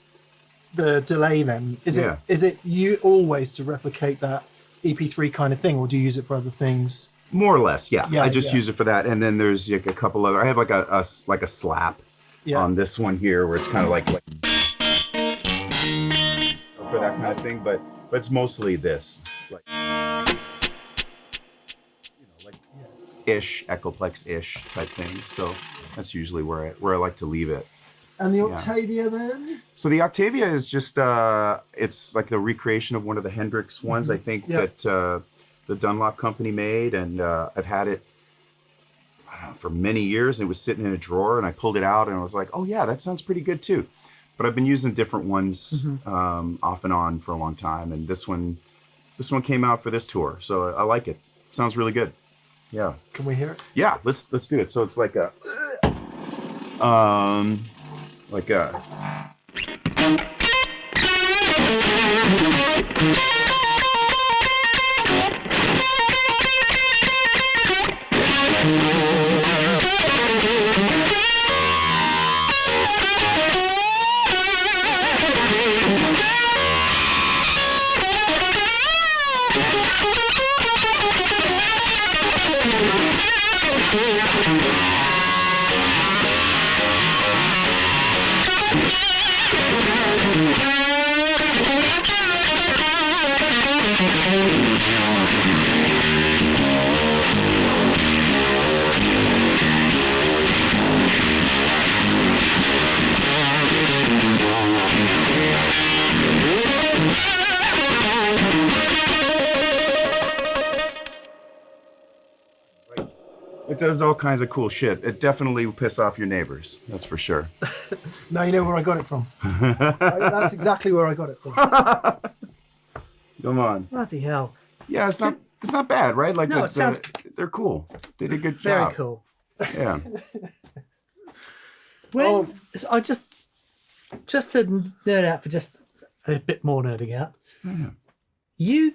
delay, then is it you always to replicate that EP3 kind of thing, or do you use it for other things? More or less, yeah. I just use it for that, and then there's like a couple other. I have like a slap on this one here, where it's kind of like for that kind of thing, but it's mostly this, like ish, Echoplex-ish type thing. So that's usually where I like to leave it. And the Octavia then? So the Octavia is just it's like a recreation of one of the Hendrix ones, I think, that the Dunlop company made, and I've had it, I don't for many years. It was sitting in a drawer, and I pulled it out, and I was like, oh yeah, that sounds pretty good too. But I've been using different ones off and on for a long time, and this one came out for this tour, so I like it. Sounds really good. Yeah. Can we hear it? Yeah, let's do it. So it's like a like a. It does all kinds of cool shit. It definitely will piss off your neighbors. That's for sure. Now you know where I got it from. That's exactly where I got it from. Come on. Bloody hell. Yeah, it's not bad, right? Like No, it sounds they're cool. They did a good very job. cool. Yeah. When I just to nerd out for just a bit more nerding out. Yeah. You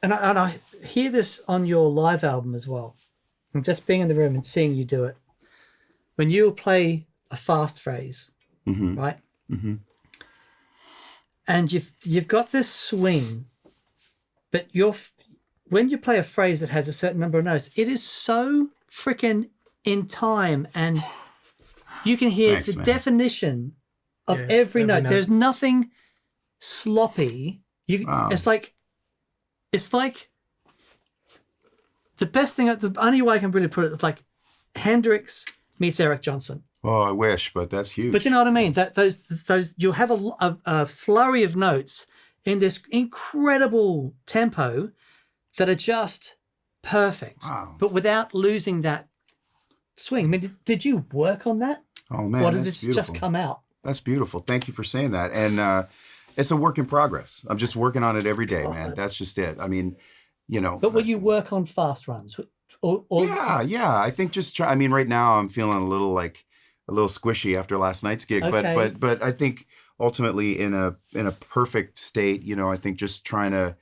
and I hear this on your live album as well. And just being in the room and seeing you do it. When you play a fast phrase, right? Mm-hmm. And you've got this swing, but when you play a phrase that has a certain number of notes, it is so freaking in time, and you can hear the definition of every note. There's nothing sloppy. It's like the best thing, the only way I can really put it is like Hendrix meets Eric Johnson. Oh, I wish, but that's huge. But you know what I mean? That those you'll have a flurry of notes in this incredible tempo that are just perfect, but without losing that swing. I mean, did you work on that? Oh man, or did it just come out? That's beautiful. Thank you for saying that. And it's a work in progress. I'm just working on it every day, man. That's just it. I mean, you know. But will you work on fast runs? Or yeah. I think I mean, right now I'm feeling a little squishy after last night's gig, okay. but I think ultimately in a perfect state, you know, I think just trying to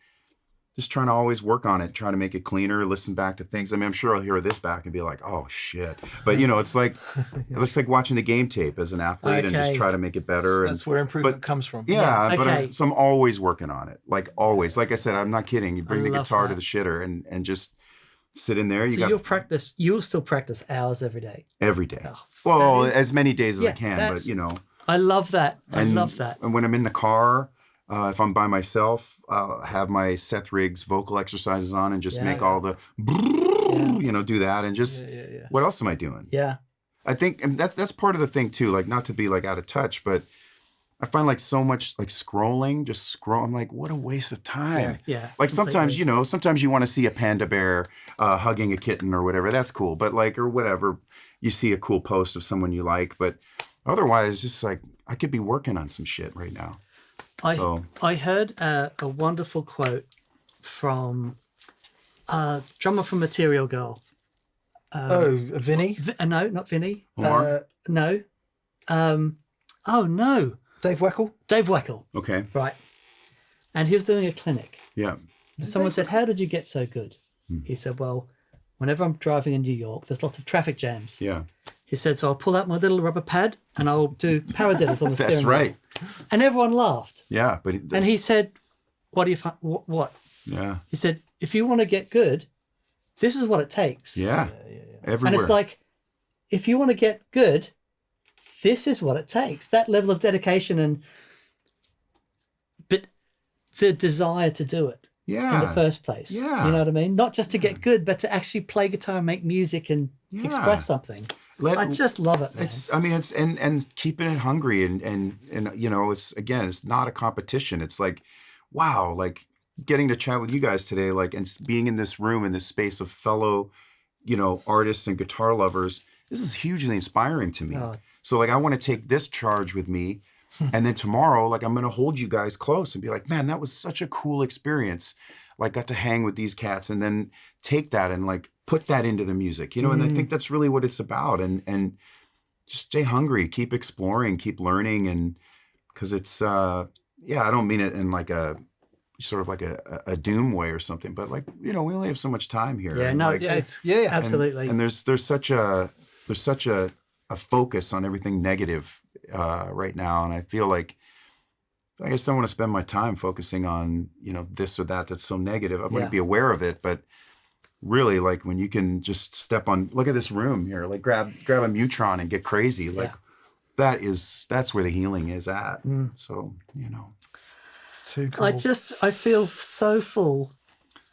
always work on it, trying to make it cleaner, listen back to things. I mean, I'm sure I'll hear this back and be like, oh shit. But you know, it's like watching the game tape as an athlete and just try to make it better. That's where improvement comes from. Yeah, okay. So I'm always working on it. Like always. Like I said, I'm not kidding. You bring the guitar to the shitter and just sit in there. You'll still practice hours every day. Every day. Oh, well, as many days as I can, but you know. I love that. I love that. And when I'm in the car, if I'm by myself, I'll have my Seth Riggs vocal exercises on and just make all the, you know, do that and just, what else am I doing? Yeah. I think, and that's part of the thing too, like not to be like out of touch, but I find like so much like scrolling, I'm like, what a waste of time. Yeah. Like sometimes, you know, sometimes you want to see a panda bear hugging a kitten or whatever. That's cool. But like, or whatever, you see a cool post of someone you like, but otherwise just like, I could be working on some shit right now. I heard a wonderful quote from drummer from Material Girl. Vinny? No, not Vinny. No. Oh, no. Dave Weckl? Dave Weckl. Okay. Right. And he was doing a clinic. Yeah. And someone said, how did you get so good? He said, well, whenever I'm driving in New York, there's lots of traffic jams. Yeah. He said, so I'll pull out my little rubber pad and I'll do paradiddles on the steering That's right. wheel. And everyone laughed. Yeah. And he said, what do you find? What? Yeah. He said, if you want to get good, this is what it takes. Yeah. Everywhere. And it's like, if you want to get good, this is what it takes. That level of dedication but the desire to do it in the first place. Yeah. You know what I mean? Not just to get good, but to actually play guitar and make music and express something. I just love it, man. It's and keeping it hungry and you know, it's not a competition. It's like, wow, like getting to chat with you guys today, like, and being in this room, in this space of fellow artists and guitar lovers, this is hugely inspiring to me. Oh. So like, I want to take this charge with me. And then tomorrow, like, I'm going to hold you guys close and be like, man, that was such a cool experience. Like, got to hang with these cats, and then take that and like put that into the music, and I think that's really what it's about. And just stay hungry, keep exploring, keep learning. And cause it's, I don't mean it in like a sort of like a doom way or something, but like, we only have so much time here. Yeah, and no, like, it's Yeah. absolutely. And there's such a focus on everything negative right now, and I feel like I just don't want to spend my time focusing on this or that's so negative. I want to be aware of it, but really, like, when you can just look at this room here, like grab a Mutron and get crazy, like that's where the healing is at. So Too cool. I feel so full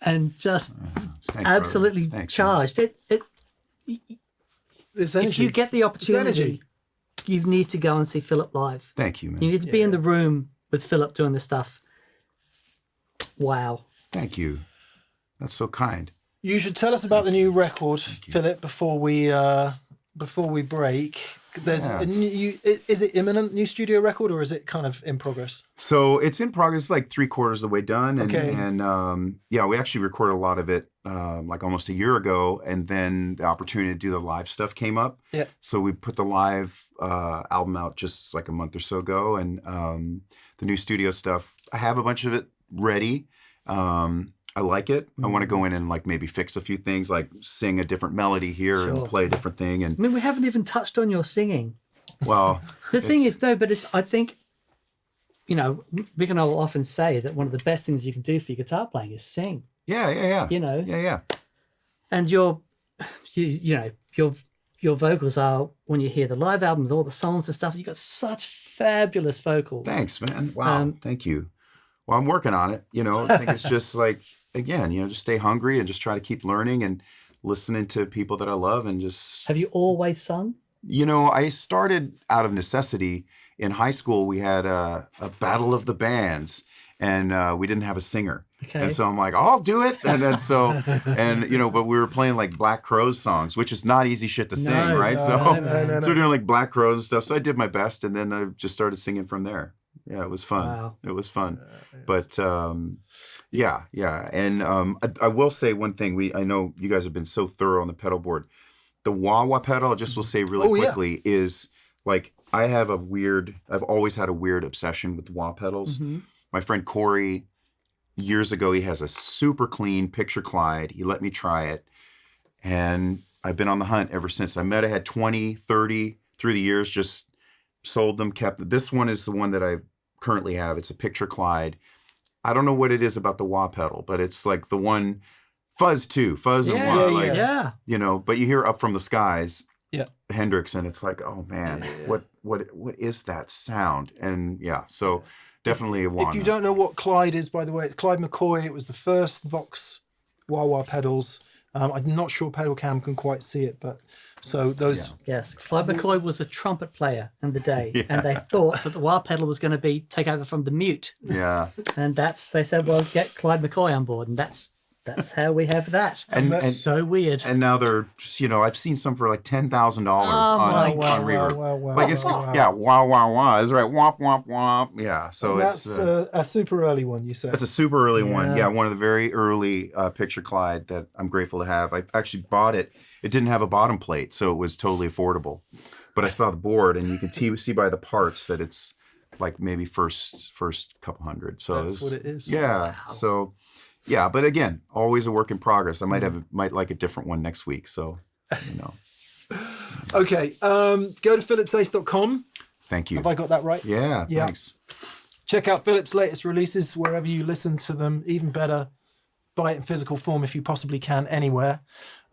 and just Thanks, absolutely brother. Thanks, charged. It's energy. If you get the It's opportunity, energy. you need to go and see Philip live. Thank you, man. You need to be in the room with Philip doing this stuff. Wow. Thank you. That's so kind. You should tell us about the new record, Philip, before we break. There's a new, is it imminent new studio record, or is it kind of in progress? So it's in progress, like 3/4 of the way done. And, Okay. and we actually recorded a lot of it like almost a year ago. And then the opportunity to do the live stuff came up. Yeah. So we put the live album out just like a month or so ago. And the new studio stuff, I have a bunch of it ready. I like it. I want to go in and like maybe fix a few things, like sing a different melody here and play a different thing. And I mean, we haven't even touched on your singing. well, The thing is, no, but I think, we can all often say that one of the best things you can do for your guitar playing is sing. yeah. Yeah. And your vocals are, when you hear the live albums, all the songs and stuff, you've got such fabulous vocals. Thanks, man. Wow. Thank you. Well, I'm working on it. I think it's just like, again, just stay hungry and just try to keep learning and listening to people that I love and just. Have you always sung? I started out of necessity. In high school, we had a battle of the bands, and we didn't have a singer. Okay. And so I'm like, I'll do it. And then but we were playing like Black Crowes songs, which is not easy shit to sing, right? No, So no. we're doing like Black Crowes and stuff. So I did my best, and then I just started singing from there. Yeah, it was fun. Wow. It was fun. But yeah. And I will say one thing. I know you guys have been so thorough on the pedal board. The wah-wah pedal, I just will say really quickly, is like, I've always had a weird obsession with wah pedals. Mm-hmm. My friend Corey, years ago, he has a super clean Picture Clyde. He let me try it. And I've been on the hunt ever since. I had 20, 30 through the years, just sold them, kept them. This one is the one that I currently have. It's a Picture Clyde. I don't know what it is about the wah pedal, but it's like the one, Fuzz too. Fuzz and wah. Yeah. But you hear Up From the Skies, Yeah. Hendrix, and it's like, oh man, what is that sound? And so definitely a wah. If you don't know what Clyde is, by the way, it's Clyde McCoy. It was the first Vox wah-wah pedals. I'm not sure Pedal Cam can quite see it, but so those. Yes, Clyde McCoy was a trumpet player in the day, and they thought that the wah pedal was going to take over from the mute. Yeah. And they said, well, get Clyde McCoy on board, and that's how we have that. And so weird. And now they're just, I've seen some for like $10,000 my on Reverb. Wow. Like it's wah wah. It's right, womp womp womp. Yeah. So that's it's a super early one, you said. that's a super early one. Yeah, one of the very early Picture Clyde that I'm grateful to have. I actually bought it. It didn't have a bottom plate, so it was totally affordable. But I saw the board, and you can see by the parts that it's like maybe first couple hundred. So That's what it is. Yeah. Wow. So. Yeah, but again, always a work in progress. I might like a different one next week. So, Okay, go to philipsayce.com. Thank you. Have I got that right? Yeah, Yeah. thanks. Check out Philip's latest releases wherever you listen to them. Even better, buy it in physical form if you possibly can anywhere.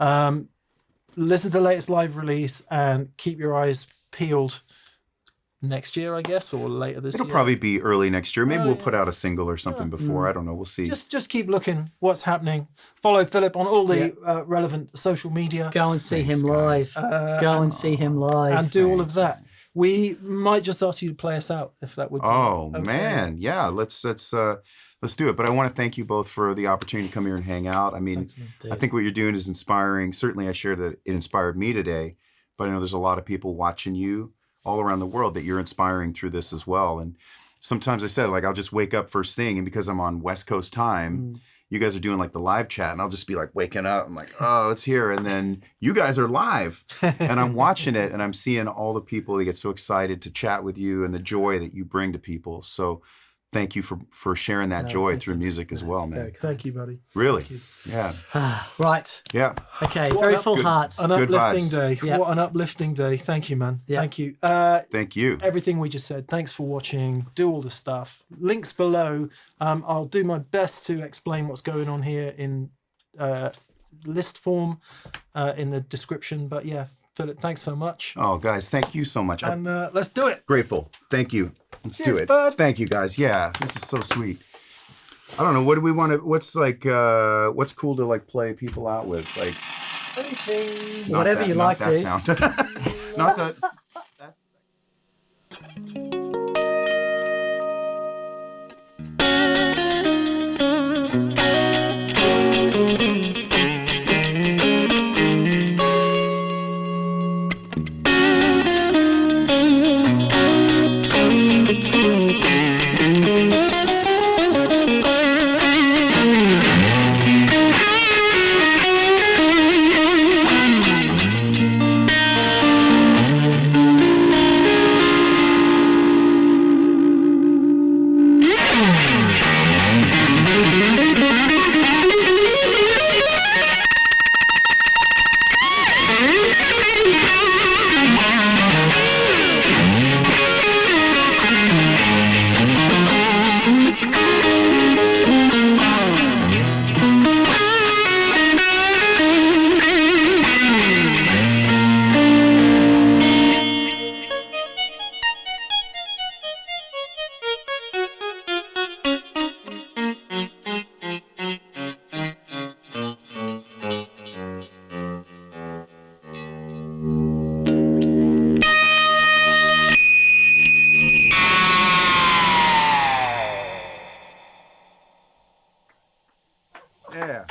Listen to the latest live release and keep your eyes peeled next year, I guess, or later this It'll year. probably be early next year. Maybe we'll put out a single or something before. I don't know. We'll see. Just keep looking what's happening. Follow Philip on all the relevant social media Go and see Thanks, him live. guys. Go and see him live. and do all of that. We might just ask you to play us out if that would be Oh okay. man, yeah. Let's Let's do it. But I want to thank you both for the opportunity to come here and hang out. I mean, I think what you're doing is inspiring. Certainly, I shared that it inspired me today. But I know there's a lot of people watching you all around the world that you're inspiring through this as well. And sometimes I said, like, I'll just wake up first thing, and because I'm on West Coast time, you guys are doing like the live chat, and I'll just be like waking up. I'm like, oh, it's here. And then you guys are live, and I'm watching it, and I'm seeing all the people that get so excited to chat with you and the joy that you bring to people. So thank you for sharing that joy through music as well, man. Thank you, buddy. Really? Thank you. Yeah. Right. Yeah. Okay. Very full good- hearts. An Good uplifting vibes. day. Yep. What an uplifting day. Thank you, man. Yep. Thank you. Thank you. Everything we just said. Thanks for watching. Do all the stuff. Links below. I'll do my best to explain what's going on here in list form in the description. But yeah, Philip, thanks so much. Oh, guys, thank you so much. I'm And let's do it. grateful. Thank you. Let's do Cheers, it. bud. Thank you, guys. Yeah, this is so sweet. I don't know. What do we want to? What's like? What's cool to like play people out with? Like Anything. not Whatever that- you not like, that dude. sound. Not that. That's. Yeah.